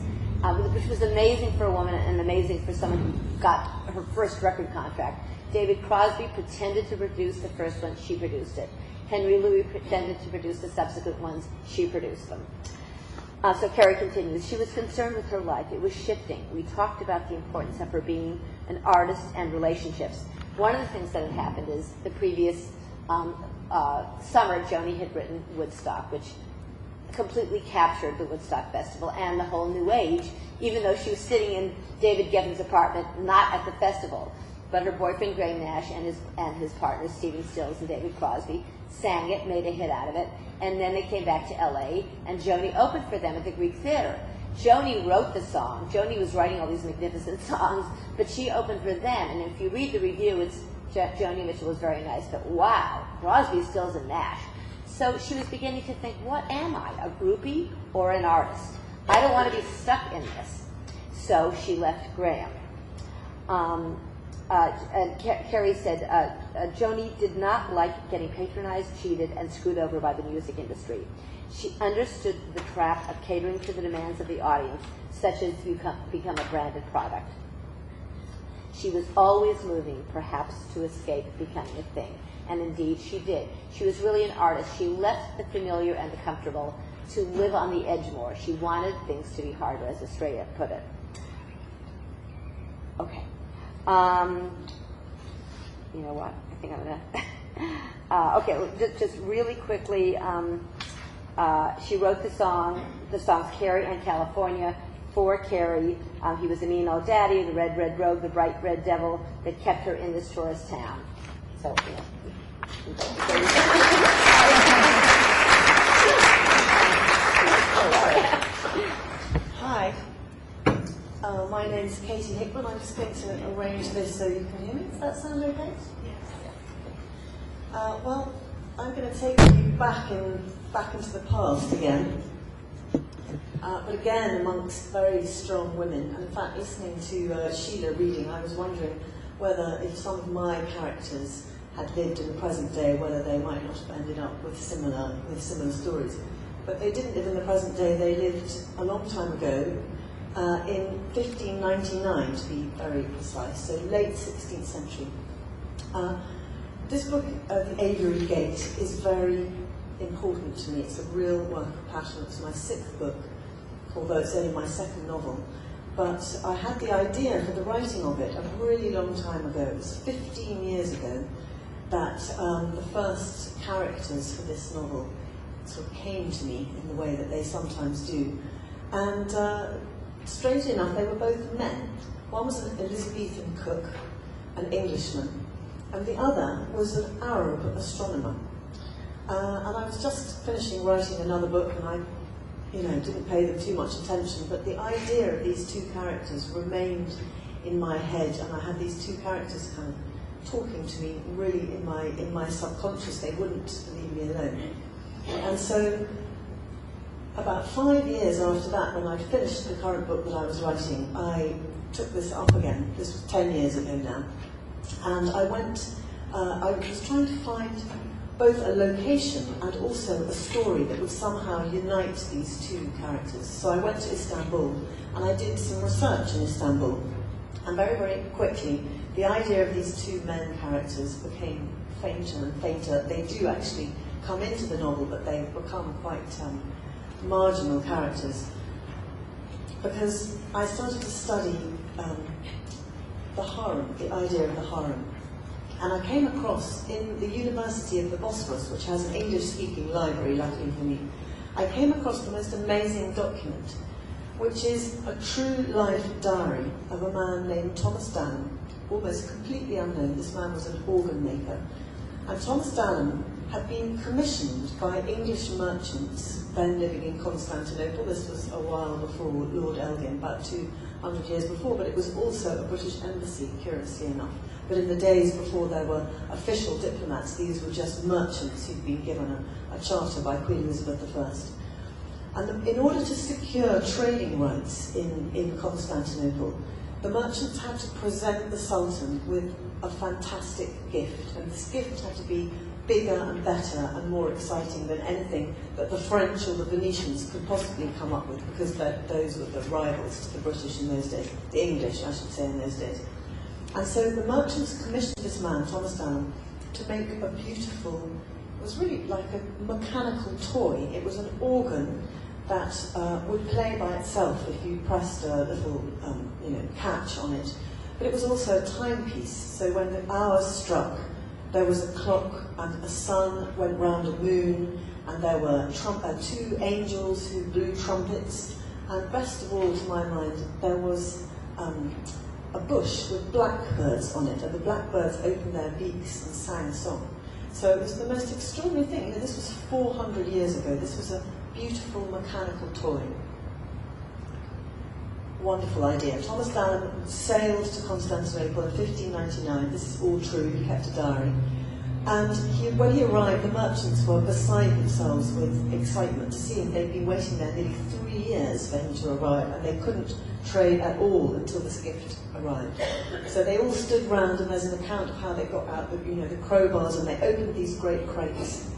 which was amazing for a woman and amazing for someone who got her first record contract. David Crosby pretended to produce the first one, she produced it. Henry Louis pretended to produce the subsequent ones, she produced them. So Carrie continues, she was concerned with her life. It was shifting. We talked about the importance of her being an artist and relationships. One of the things that had happened is the previous summer, Joni had written Woodstock, which completely captured the Woodstock Festival and the whole New Age, even though she was sitting in David Geffen's apartment, not at the festival. But her boyfriend, Graham Nash, and his partners, Stephen Stills and David Crosby, sang it, made a hit out of it, and then they came back to L.A., and Joni opened for them at the Greek Theater. Joni wrote the song. Joni was writing all these magnificent songs, but she opened for them, and if you read the review, it's Joni Mitchell was very nice, but wow, Crosby, Stills, and Nash. So she was beginning to think, what am I, a groupie or an artist? I don't want to be stuck in this. So she left Graham. And Carrie said, Joni did not like getting patronized, cheated, and screwed over by the music industry. She understood the trap of catering to the demands of the audience, such as become a branded product. She was always moving, perhaps to escape becoming a thing. And indeed, she did. She was really an artist. She left the familiar and the comfortable to live on the edge more. She wanted things to be harder, as Estrella put it. Okay. You know what? I think I'm gonna. Okay, just really quickly. She wrote the songs "Carrie" and "California" for Carrie. He was a mean old daddy, the red rogue, the bright red devil that kept her in this tourist town. So, Hi. My name's Katie Hickman. I'm just going to arrange this so you can hear me. Does that sound okay? Yes. Well, I'm going to take you back into the past again. But again, amongst very strong women. And in fact, listening to Sheila reading, I was wondering whether if some of my characters had lived in the present day, whether they might not have ended up with similar stories. But they didn't live in the present day. They lived a long time ago, in 1599 to be very precise, so late 16th century. This book, The Aviary Gate, is very important to me. It's a real work of passion. It's my 6th book, although it's only my 2nd novel. But I had the idea for the writing of it a really long time ago. It was 15 years ago that the first characters for this novel sort of came to me in the way that they sometimes do. And strangely enough, they were both men. One was an Elizabethan cook, an Englishman, and the other was an Arab astronomer. And I was just finishing writing another book, and I didn't pay them too much attention, but the idea of these 2 characters remained in my head, and I had these 2 characters kind of talking to me really in my subconscious. They wouldn't leave me alone. And so about 5 years after that, when I'd finished the current book that I was writing, I took this up again. This was 10 years ago now. And I was trying to find both a location and also a story that would somehow unite these 2 characters. So I went to Istanbul and I did some research in Istanbul. And very, very quickly the idea of these two men characters became fainter and fainter. They do actually come into the novel, but they've become quite marginal characters. Because I started to study the harem, the idea of the harem. And I came across, in the University of the Bosphorus, which has an English-speaking library, luckily for me, I came across the most amazing document, which is a true life diary of a man named Thomas Dallam, almost completely unknown. This man was an organ maker. And Thomas Dallam had been commissioned by English merchants then living in Constantinople. This was a while before Lord Elgin, about 200 years before, but it was also a British embassy, curiously enough. But in the days before there were official diplomats, these were just merchants who'd been given a charter by Queen Elizabeth I. And in order to secure trading rights in Constantinople, the merchants had to present the Sultan with a fantastic gift. And this gift had to be bigger and better and more exciting than anything that the French or the Venetians could possibly come up with, because those were the rivals to the British in those days, the English, I should say, in those days. And so the merchants commissioned this man, Thomas Dallam, to make a beautiful, it was really like a mechanical toy. It was an organ that would play by itself if you pressed a little catch on it. But it was also a timepiece, so when the hours struck, there was a clock and a sun went round a moon, and there were two angels who blew trumpets, and best of all, to my mind, there was a bush with blackbirds on it, and the blackbirds opened their beaks and sang a song. So it was the most extraordinary thing. This was 400 years ago. This was a beautiful mechanical toy. Wonderful idea. Thomas Dallam sailed to Constantinople in 1599. This is all true. He kept a diary. And when he arrived, the merchants were beside themselves with excitement to see him. They'd been waiting there nearly 3 years for him to arrive, and they couldn't trade at all until this gift arrived. So they all stood round, and there's an account of how they got out the crowbars, and they opened these great crates,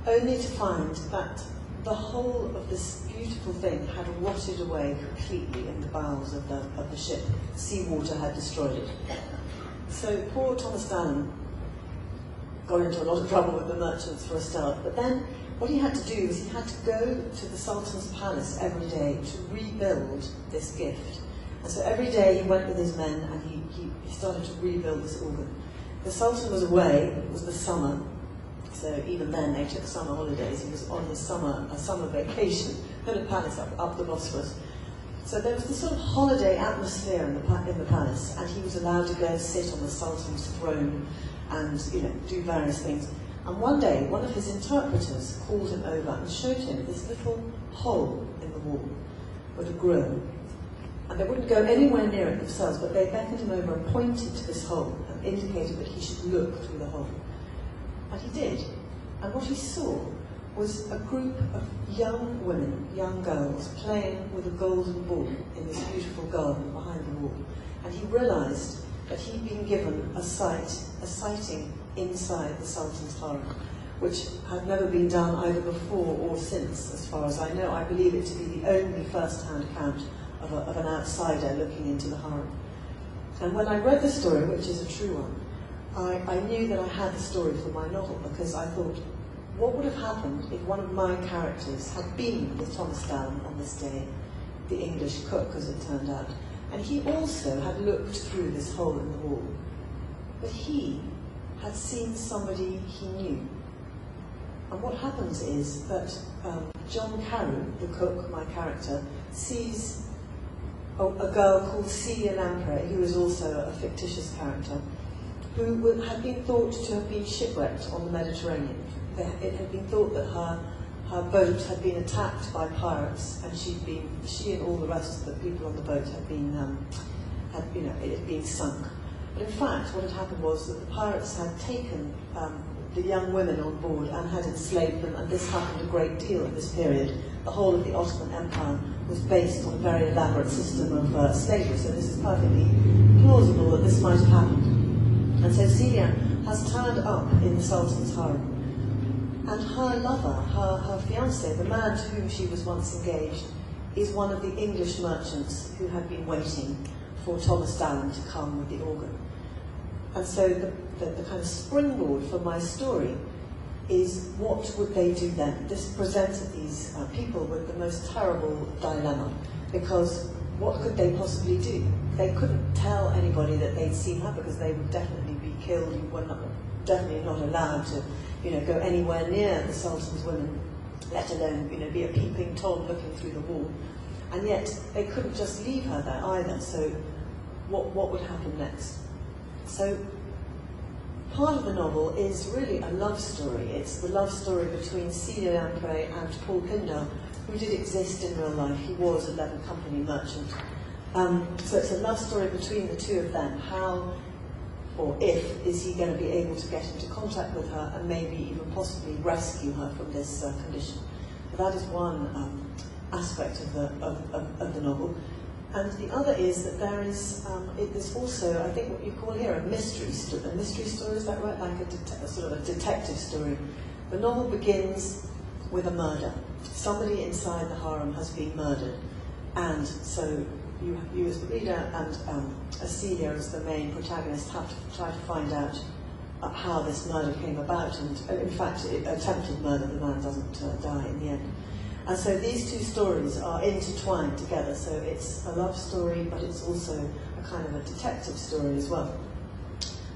only to find that the whole of this beautiful thing had rotted away completely in the bowels of the ship. Seawater had destroyed it. So poor Thomas Dallam got into a lot of trouble with the merchants for a start, but then what he had to do was he had to go to the Sultan's palace every day to rebuild this gift. And so every day he went with his men and he started to rebuild this organ. The Sultan was away, it was the summer, so even then they took summer holidays. He was on his summer vacation in a palace up the Bosphorus. So there was this sort of holiday atmosphere in the palace, and he was allowed to go and sit on the Sultan's throne and do various things. And one day, one of his interpreters called him over and showed him this little hole in the wall with a grill. And they wouldn't go anywhere near it themselves, but they beckoned him over and pointed to this hole and indicated that he should look through the hole. And he did. And what he saw was a group of young women, young girls, playing with a golden ball in this beautiful garden behind the wall. And he realized that he'd been given a sighting inside the Sultan's harem, which had never been done either before or since, as far as I know. I believe it to be the only first-hand account of an outsider looking into the harem. And when I read the story, which is a true one, I knew that I had the story for my novel, because I thought, what would have happened if one of my characters had been with Thomas Dallam on this day, the English cook, as it turned out, and he also had looked through this hole in the wall, but he had seen somebody he knew. And what happens is that John Carew, the cook, my character, sees a girl called Celia Lamprey, who is also a fictitious character, who had been thought to have been shipwrecked on the Mediterranean. It had been thought that her boat had been attacked by pirates, and she and all the rest of the people on the boat had been it had been sunk. But in fact, what had happened was that the pirates had taken the young women on board and had enslaved them, and this happened a great deal at this period. The whole of the Ottoman Empire was based on a very elaborate system of slavery, so this is perfectly plausible that this might have happened. And so Celia has turned up in the Sultan's harem, and her lover, her fiancé, the man to whom she was once engaged, is one of the English merchants who had been waiting for Thomas Dallam to come with the organ. And so the kind of springboard for my story is, what would they do then? This presented these people with the most terrible dilemma, because what could they possibly do? They couldn't tell anybody that they'd seen her, because they would definitely be killed. You were definitely not allowed to, go anywhere near the Sultan's women, let alone, be a peeping Tom looking through the wall. And yet they couldn't just leave her there either. So what would happen next? So part of the novel is really a love story. It's the love story between Celia Lamprey and Paul Pindar, who did exist in real life. He was a leather company merchant. So it's a love story between the two of them. How, or if, is he going to be able to get into contact with her and maybe even possibly rescue her from this condition? So that is one aspect of the novel. And the other is that there is also, I think, what you call here a mystery story. A mystery story, is that right? Like a sort of a detective story. The novel begins with a murder. Somebody inside the harem has been murdered. And so you as the reader and Celia as the main protagonist have to try to find out how this murder came about. And in fact, attempted murder, the man doesn't die in the end. And so these two stories are intertwined together. So it's a love story, but it's also a kind of a detective story as well.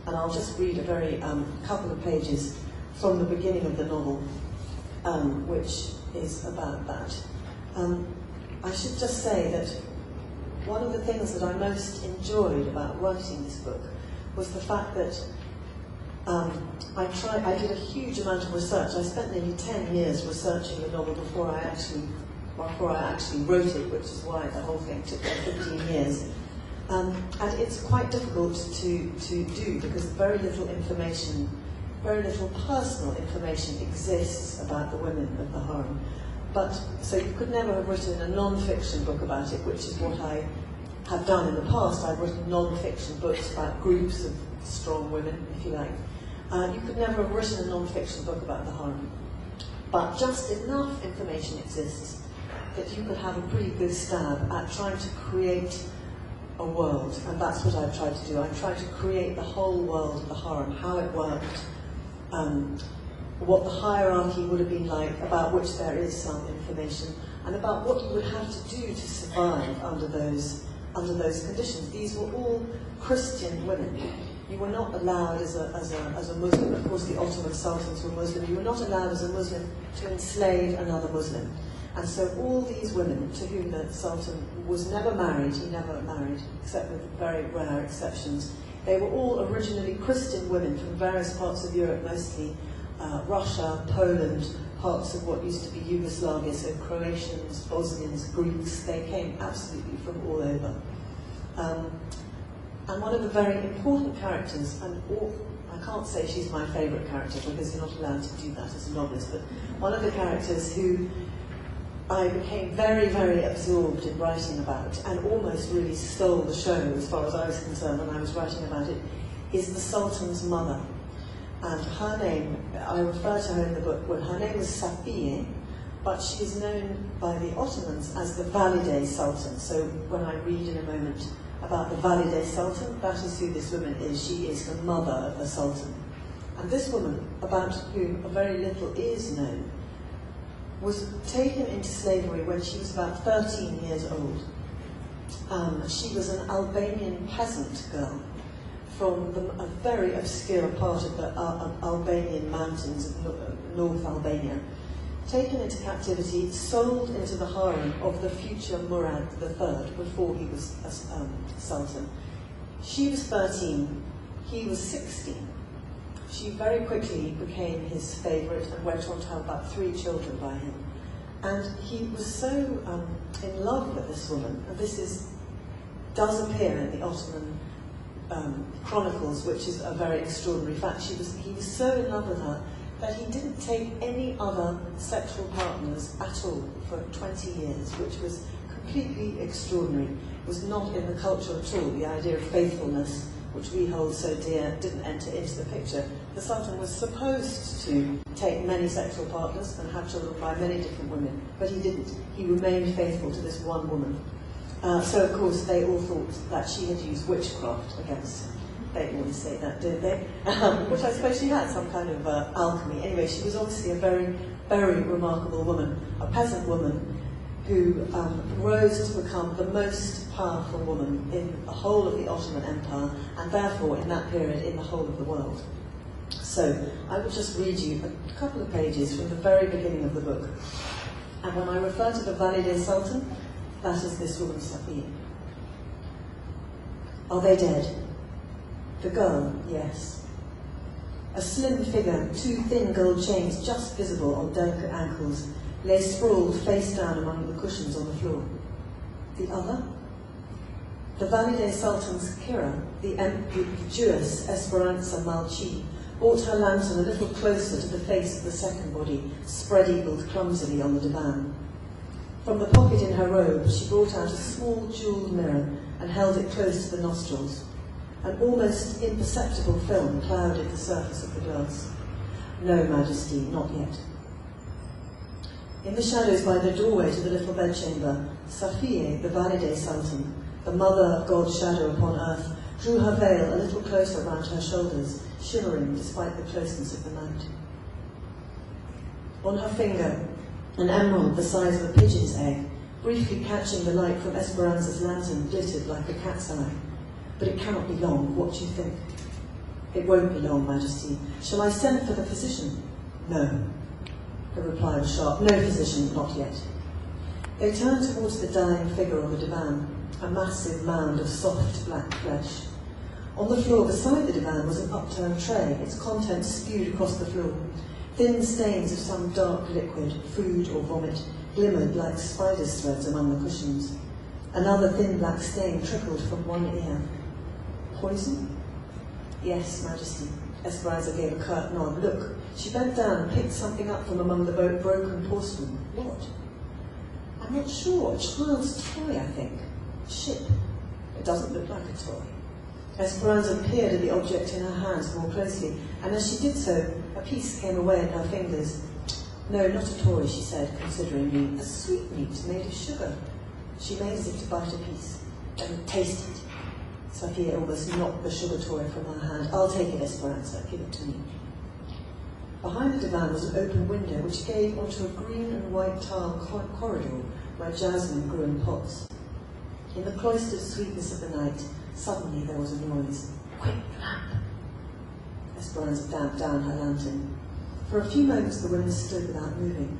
And I'll just read a very couple of pages from the beginning of the novel, which is about that. I should just say that one of the things that I most enjoyed about writing this book was the fact that I did a huge amount of research. I spent nearly 10 years researching the novel before I actually wrote it, which is why the whole thing took 15 years. And it's quite difficult to do, because very little information, very little personal information exists about the women of the harem. But so you could never have written a non-fiction book about it, which is what I have done in the past. I've written non-fiction books about groups of strong women, if you like. You could never have written a non-fiction book about the harem. But just enough information exists that you could have a pretty good stab at trying to create a world. And that's what I've tried to do. I've tried to create the whole world of the harem, how it worked, what the hierarchy would have been like, about which there is some information, and about what you would have to do to survive under those conditions. These were all Christian women. You were not allowed as a Muslim, of course the Ottoman Sultans were Muslim, you were not allowed as a Muslim to enslave another Muslim. And so all these women, to whom the Sultan was never married, he never married, except with very rare exceptions, they were all originally Christian women from various parts of Europe, mostly Russia, Poland, parts of what used to be Yugoslavia, so Croatians, Bosnians, Greeks, they came absolutely from all over. And one of the very important characters, and I can't say she's my favourite character because you're not allowed to do that as a novelist, but one of the characters who I became very, very absorbed in writing about, and almost really stole the show as far as I was concerned when I was writing about it, is the Sultan's mother. And her name, I refer to her in the book, well, her name was Safiye, but she is known by the Ottomans as the Valide Sultan. So when I read in a moment about the Valide Sultan, that is who this woman is. She is the mother of the Sultan. And this woman, about whom very little is known, was taken into slavery when she was about 13 years old. She was an Albanian peasant girl from a very obscure part of the Albanian mountains of North Albania, taken into captivity, sold into the harem of the future Murad III before he was Sultan. She was 13, he was 16. She very quickly became his favourite and went on to have about 3 children by him. And he was so in love with this woman, and this does appear in the Ottoman chronicles, which is a very extraordinary fact. He was so in love with her that he didn't take any other sexual partners at all for 20 years, which was completely extraordinary. It was not in the culture at all. The idea of faithfulness, which we hold so dear, didn't enter into the picture. The Sultan was supposed to take many sexual partners and have children by many different women, but he didn't. He remained faithful to this one woman. So, of course, they all thought that she had used witchcraft against him. They always say that, don't they? Which I suppose she had some kind of alchemy. Anyway, she was obviously a very, very remarkable woman, a peasant woman who rose to become the most powerful woman in the whole of the Ottoman Empire, and therefore, in that period, in the whole of the world. So, I will just read you a couple of pages from the very beginning of the book. And when I refer to the Valide Sultan, that is this woman, Safiye. Are they dead? The girl, yes. A slim figure, 2 thin gold chains just visible on delicate ankles, lay sprawled face down among the cushions on the floor. The other? The Valide Sultan's Kira, the Jewess Esperanza Malchi, brought her lantern a little closer to the face of the second body, spread-eagled clumsily on the divan. From the pocket in her robe, she brought out a small jewelled mirror and held it close to the nostrils. An almost imperceptible film clouded the surface of the glass. No, Majesty, not yet. In the shadows by the doorway to the little bedchamber, Safiye, the Valide Sultan, the mother of God's shadow upon earth, drew her veil a little closer round her shoulders, shimmering despite the closeness of the night. On her finger, an emerald the size of a pigeon's egg, briefly catching the light from Esperanza's lantern, glittered like a cat's eye. But it cannot be long. What do you think? It won't be long, Majesty. Shall I send for the physician? No. The reply was sharp. No physician, not yet. They turned towards the dying figure on the divan, a massive mound of soft black flesh. On the floor beside the divan was an upturned tray, its contents spewed across the floor. Thin stains of some dark liquid, food or vomit, glimmered like spider's threads among the cushions. Another thin black stain trickled from one ear. Poison? Yes, Majesty. Esperanza gave a curt nod. Look. She bent down and picked something up from among the broken porcelain. What? I'm not sure. A child's toy, I think. Ship. It doesn't look like a toy. Esperanza peered at the object in her hands more closely, and as she did so, a piece came away in her fingers. No, not a toy, she said, considering me. A sweetmeat made of sugar. She made as if to bite a piece. Don't taste it. Safiye almost knocked the sugar toy from her hand. I'll take it, Esperanza. Give it to me. Behind the divan was an open window which gave onto a green and white tile corridor where jasmine grew in pots. In the cloistered sweetness of the night, suddenly there was a noise. Quick, lamp! Esperanza damped down her lantern. For a few moments the women stood without moving.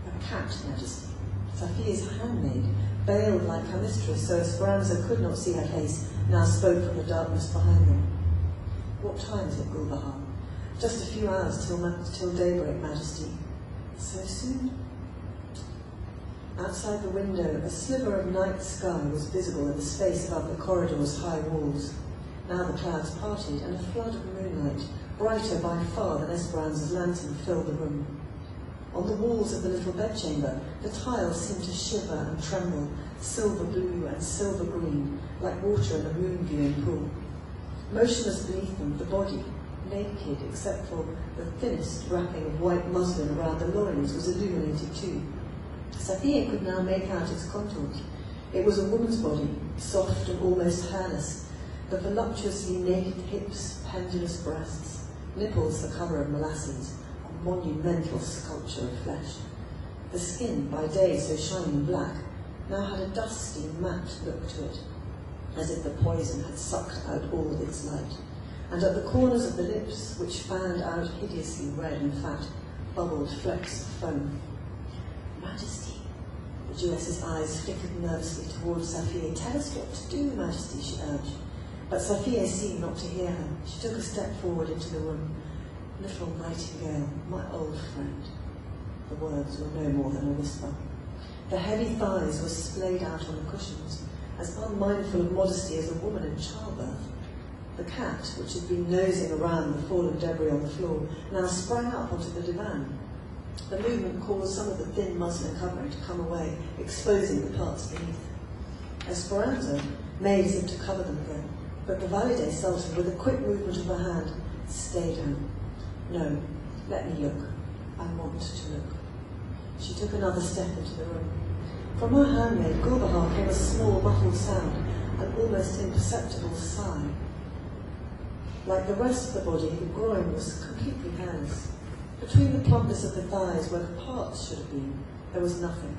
A cat, Majesty. Safiye's handmaid, veiled like her mistress so Esperanza could not see her face, now spoke from the darkness behind them. What time is it, Gulbahar? Just a few hours till daybreak, Majesty. So soon? Outside the window, a sliver of night sky was visible in the space above the corridor's high walls. Now the clouds parted, and a flood of moonlight, brighter by far than Esperanza's lantern, filled the room. On the walls of the little bedchamber, the tiles seemed to shiver and tremble, silver blue and silver green, like water in a moon-viewing pool. Motionless beneath them, the body, naked except for the thinnest wrapping of white muslin around the loins, was illuminated too. Safiye could now make out its contours. It was a woman's body, soft and almost hairless, the voluptuously naked hips, pendulous breasts, nipples the colour of molasses, a monumental sculpture of flesh. The skin, by day so shining black, now had a dusty, matte look to it, as if the poison had sucked out all its light. And at the corners of the lips, which fanned out hideously red and fat, bubbled flecks of foam. Majesty. The Jewess's eyes flickered nervously towards Safiye. Tell us what to do, Majesty, she urged. But Safiye seemed not to hear her. She took a step forward into the room. Little Nightingale, my old friend. The words were no more than a whisper. The heavy thighs were splayed out on the cushions, as unmindful of modesty as a woman in childbirth. The cat, which had been nosing around the fallen debris on the floor, now sprang up onto the divan. The movement caused some of the thin muslin covering to come away, exposing the parts beneath. Esperanza made as if to cover them again, but the Valide Sultan, with a quick movement of her hand, stayed her. No, let me look. I want to look. She took another step into the room. From her handmaid, Gulbahar, came a small muffled sound, an almost imperceptible sigh. Like the rest of the body, the groin was completely hairless. Between the plumpness of the thighs, where the parts should have been, there was nothing.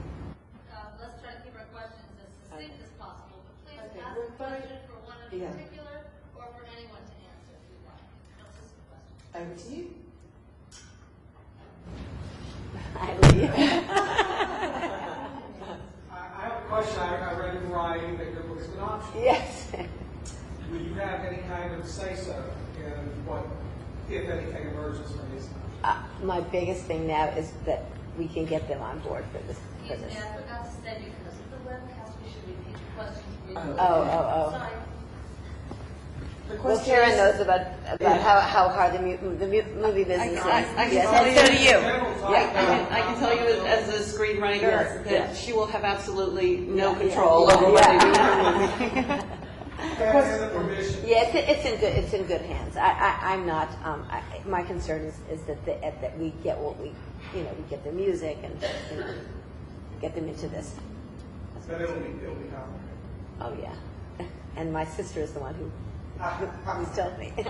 Let's try to keep our questions as succinct as possible, but please Okay, ask we're a very- question for one in yeah. particular, or for anyone to answer if you'd like. What's this question? Over to you. I leave. I have a question. I read in writing that your book is an option. Yes. Will you have any kind of say-so in what, if anything, emerges from these? My biggest thing now is that we can get them on board for this. I forgot to say, because of the webcast, we should repeat the questions for you. Oh. Sorry. The Well, question Karen is- knows about Yeah. how hard the movie business is. I can Yes, tell and you- so do you. I can tell you as a screenwriter that she will have absolutely no Yeah, control yeah, over what yeah. they do in the movie. And the permission. Yeah, it's in good hands. I'm not. My concern is that we get what we get the music and get them into this. But it'll be complicated. Oh yeah, and my sister is the one who told me. Okay.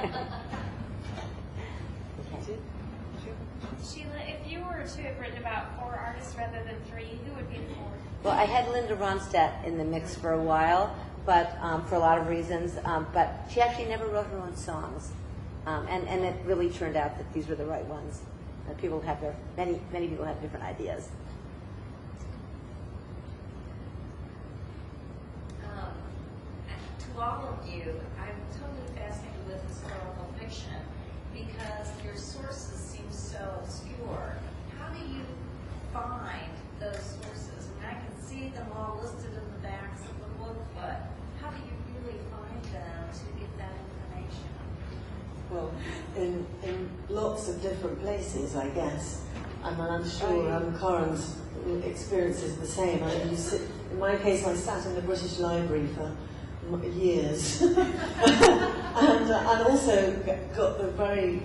Sheila, if you were to have written about 4 artists rather than 3, who would be the 4th? Well, I had Linda Ronstadt in the mix for a while, but for a lot of reasons. But she actually never wrote her own songs, and it really turned out that these were the right ones. People have many people have different ideas. To all of you, I'm totally fascinated with historical fiction because your sources seem so obscure. How do you find those sources? I mean, I can see them all listed in the backs of the book, but how do you really find them to get that information? Well, in lots of different places, I guess. And I'm sure Karen's experience is the same. In my case, I sat in the British Library for years, and also got the very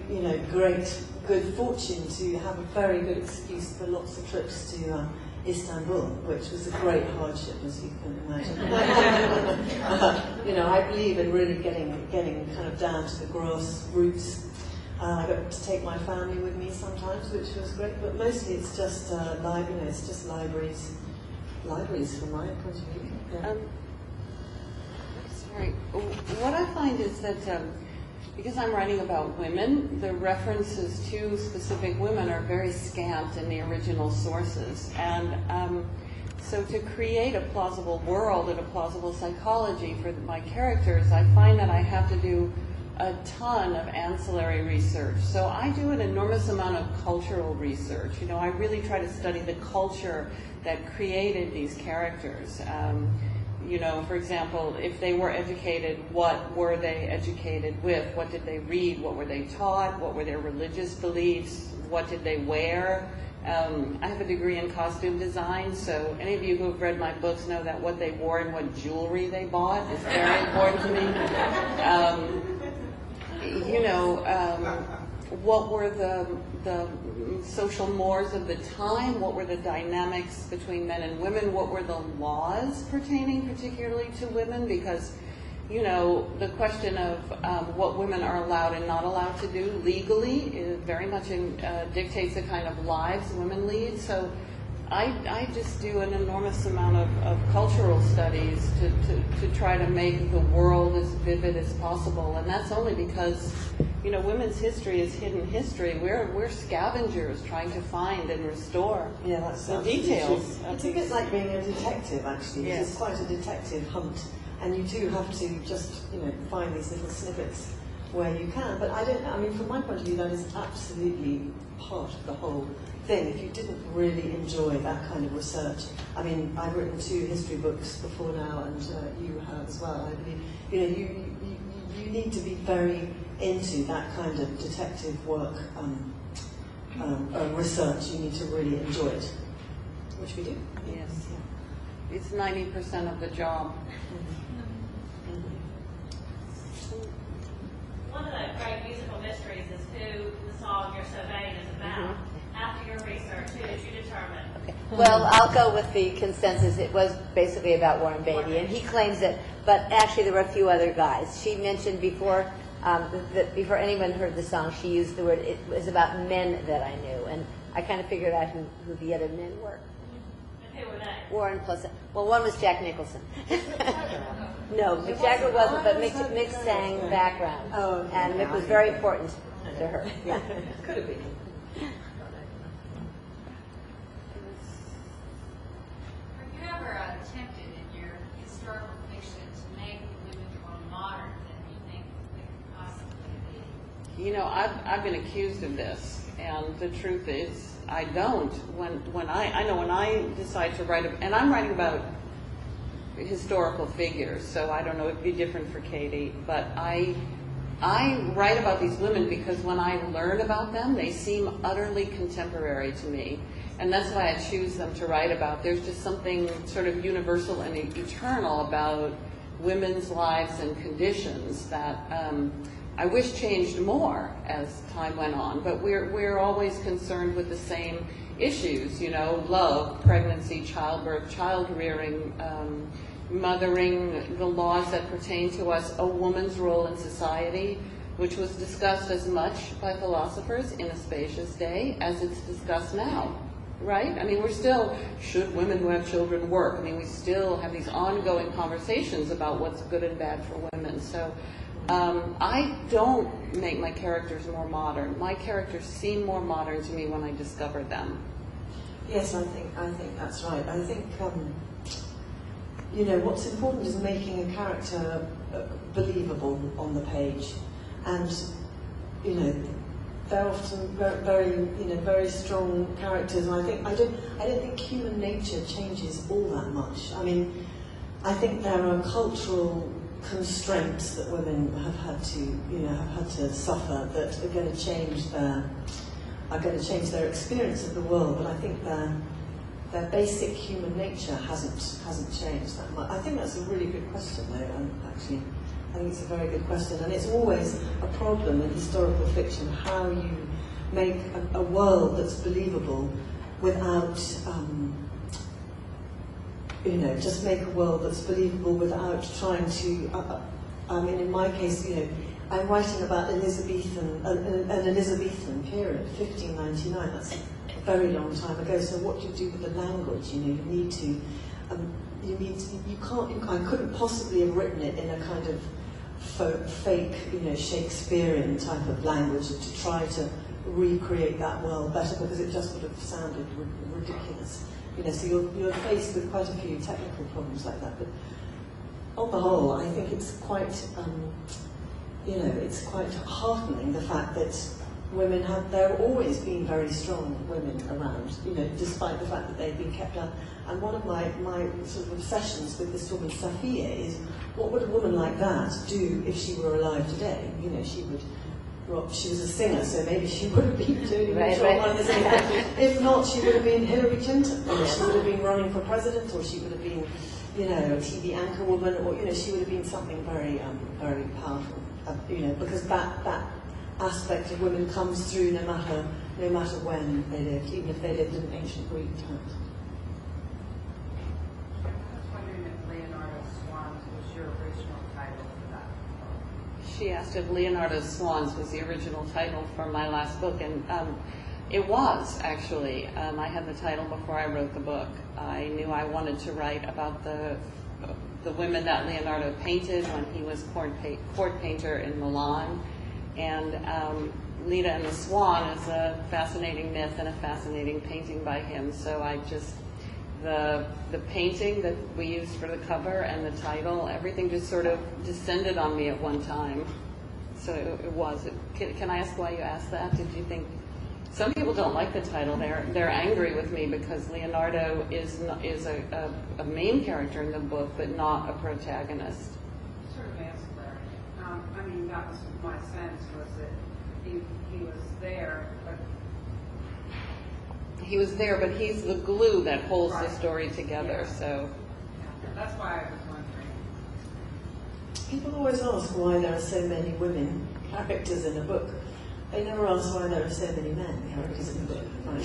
great good fortune to have a very good excuse for lots of trips to Istanbul, which was a great hardship, as you can imagine. I believe in really getting kind of down to the grassroots. I got to take my family with me sometimes, which was great, but mostly it's just it's just libraries from my point of view. Yeah. Sorry. What I find is that because I'm writing about women, the references to specific women are very scant in the original sources. And so to create a plausible world and a plausible psychology for my characters, I find that I have to do a ton of ancillary research. So I do an enormous amount of cultural research. I really try to study the culture that created these characters. For example, if they were educated, what were they educated with? What did they read? What were they taught? What were their religious beliefs? What did they wear? I have a degree in costume design, so any of you who have read my books know that what they wore and what jewelry they bought is very important to me. What were the social mores of the time? What were the dynamics between men and women? What were the laws pertaining particularly to women? Because, the question of what women are allowed and not allowed to do legally is very much dictates the kind of lives women lead. So I just do an enormous amount of cultural studies to try to make the world as vivid as possible. And that's only because, women's history is hidden history. We're scavengers trying to find and restore the details. It's a bit like being a detective, actually. Yes. It's quite a detective hunt. And you do have to just, find these little snippets where you can. But from my point of view, that is absolutely part of the whole thing. If you didn't really enjoy that kind of research, I've written 2 history books before now, and you have as well. I believe, you need to be very into that kind of detective work, research. You need to really enjoy it, which we do. Yes. It's 90% of the job. One of the great musical mysteries is who the song You're So Vain is about. After your research, who did you determine? Okay. Well, I'll go with the consensus. It was basically about Warren Beatty, and he claims it, but actually there were a few other guys. She mentioned before Before anyone heard the song, she used the word, it was about men that I knew. And I kind of figured out who the other men were. And who were they? Warren plus, well, one was Jack Nicholson. No, Mick Jagger wasn't, but Mick sang background. Oh, okay. And Mick was very important to her. Yeah. Could have been. Have you ever attempted in your historical fiction to make women more modern than you think they could possibly be? You know, I've been accused of this, and the truth is, I don't. When I decide to write, and I'm writing about historical figures, so I don't know, it'd be different for Katie, but I write about these women because when I learn about them, they seem utterly contemporary to me, and that's why I choose them to write about. There's just something sort of universal and eternal about women's lives and conditions that I wish changed more as time went on, but we're always concerned with the same issues, you know, love, pregnancy, childbirth, child rearing, mothering, the laws that pertain to us, a woman's role in society, which was discussed as much by philosophers in Aspasia's day as it's discussed now, right? I mean, we're still, should women who have children work? I mean, we still have these ongoing conversations about what's good and bad for women. So I don't make my characters more modern. My characters seem more modern to me when I discover them. Yes, I think that's right. I think you know, what's important is making a character believable on the page, and you know, they're often very strong characters. And I don't think human nature changes all that much. I mean, I think there are cultural constraints that women have had to suffer that are going to change their experience of the world. But I think their basic human nature hasn't changed that much. I think that's a really good question, though. Actually, I think it's a very good question, and it's always a problem in historical fiction how you make a world that's believable without, you know, just make a world that's believable without trying to. I mean, in my case, you know, I'm writing about an Elizabethan period, 1599. That's a very long time ago. So what do you do with the language? You know, I couldn't possibly have written it in a kind of fake, you know, Shakespearean type of language to try to recreate that world better, because it just would have sounded ridiculous. You know, so you're faced with quite a few technical problems like that. But on the whole, I think it's quite, you know, it's quite heartening the fact that women there have always been very strong women around, you know, despite the fact that they've been kept out. And one of my sort of obsessions with this woman, Sophia, is what would a woman like that do if she were alive today? You know, she was a singer, so maybe she would have been doing right. If not, she would have been Hillary Clinton. You know, she would have been running for president, or she would have been, you know, a TV anchor woman, or, you know, she would have been something very, very powerful. You know, because that aspect of women comes through no matter when they lived, even if they lived in ancient Greek times. I was wondering if Leonardo's Swans was your original title for that. She asked if Leonardo's Swans was the original title for my last book, and it was, actually. I had the title before I wrote the book. I knew I wanted to write about the women that Leonardo painted when he was court painter in Milan. And Leda and the Swan is a fascinating myth and a fascinating painting by him. So I just, the painting that we used for the cover and the title, everything just sort of descended on me at one time. So it was. Can I ask why you asked that? Did you think? Some people don't like the title. They're angry with me because Leonardo is a main character in the book, but not a protagonist. Sort of ancillary. I mean, that was my sense, was that he was there, but He was there, but he's the glue that holds the Right. story together. Yeah. So that's why I was wondering. People always ask why there are so many women characters in a book. They never ask why there are so many men characters in the book. I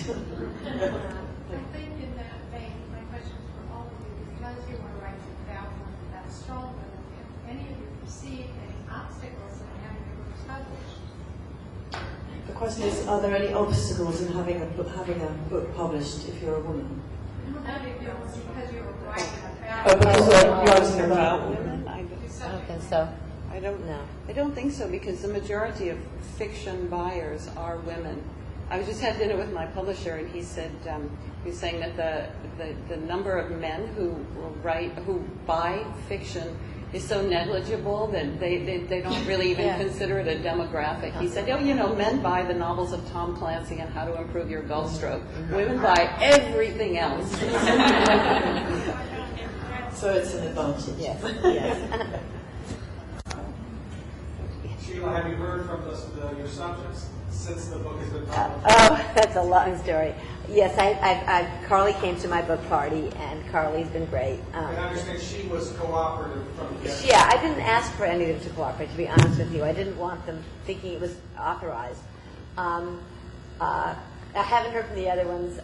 think in that vein, my question is for all of you, because you are writing about women, that strong women, if any of you perceive any obstacles in having your book published. The question is, are there any obstacles in having a book published if you're a woman? Not if it was because you were writing about. Oh, because you're writing about women? I don't think so. I don't No. I don't think so, because the majority of fiction buyers are women. I just had dinner with my publisher, and he said he was saying that the number of men who buy fiction is so negligible that they don't really even Yeah. consider it a demographic. He said, oh, men buy the novels of Tom Clancy and How to Improve Your Golf Stroke. Women buy everything else. So it's an advantage. Yes, yes. Sheila, have you heard from your subjects since the book has been published? Oh, that's a long story. Yes, Carly came to my book party, and Carly's been great. I understand she was cooperative from the beginning. Yeah, I didn't ask for any of them to cooperate, to be honest with you. I didn't want them thinking it was authorized. I haven't heard from the other ones.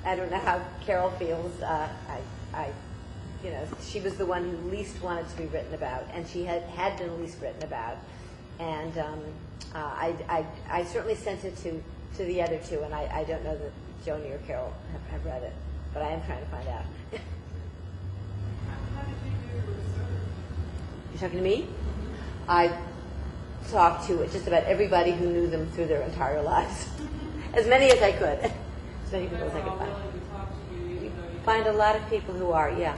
I don't know how Carol feels. She was the one who least wanted to be written about, and she had been least written about. And I certainly sent it to the other two, and I don't know that Joni or Carol have read it, but I am trying to find out. How did you do your research? You're talking to me? I talked to just about everybody who knew them through their entire lives. As many as I could. As many people as I could find. Find a lot of people who are, yeah.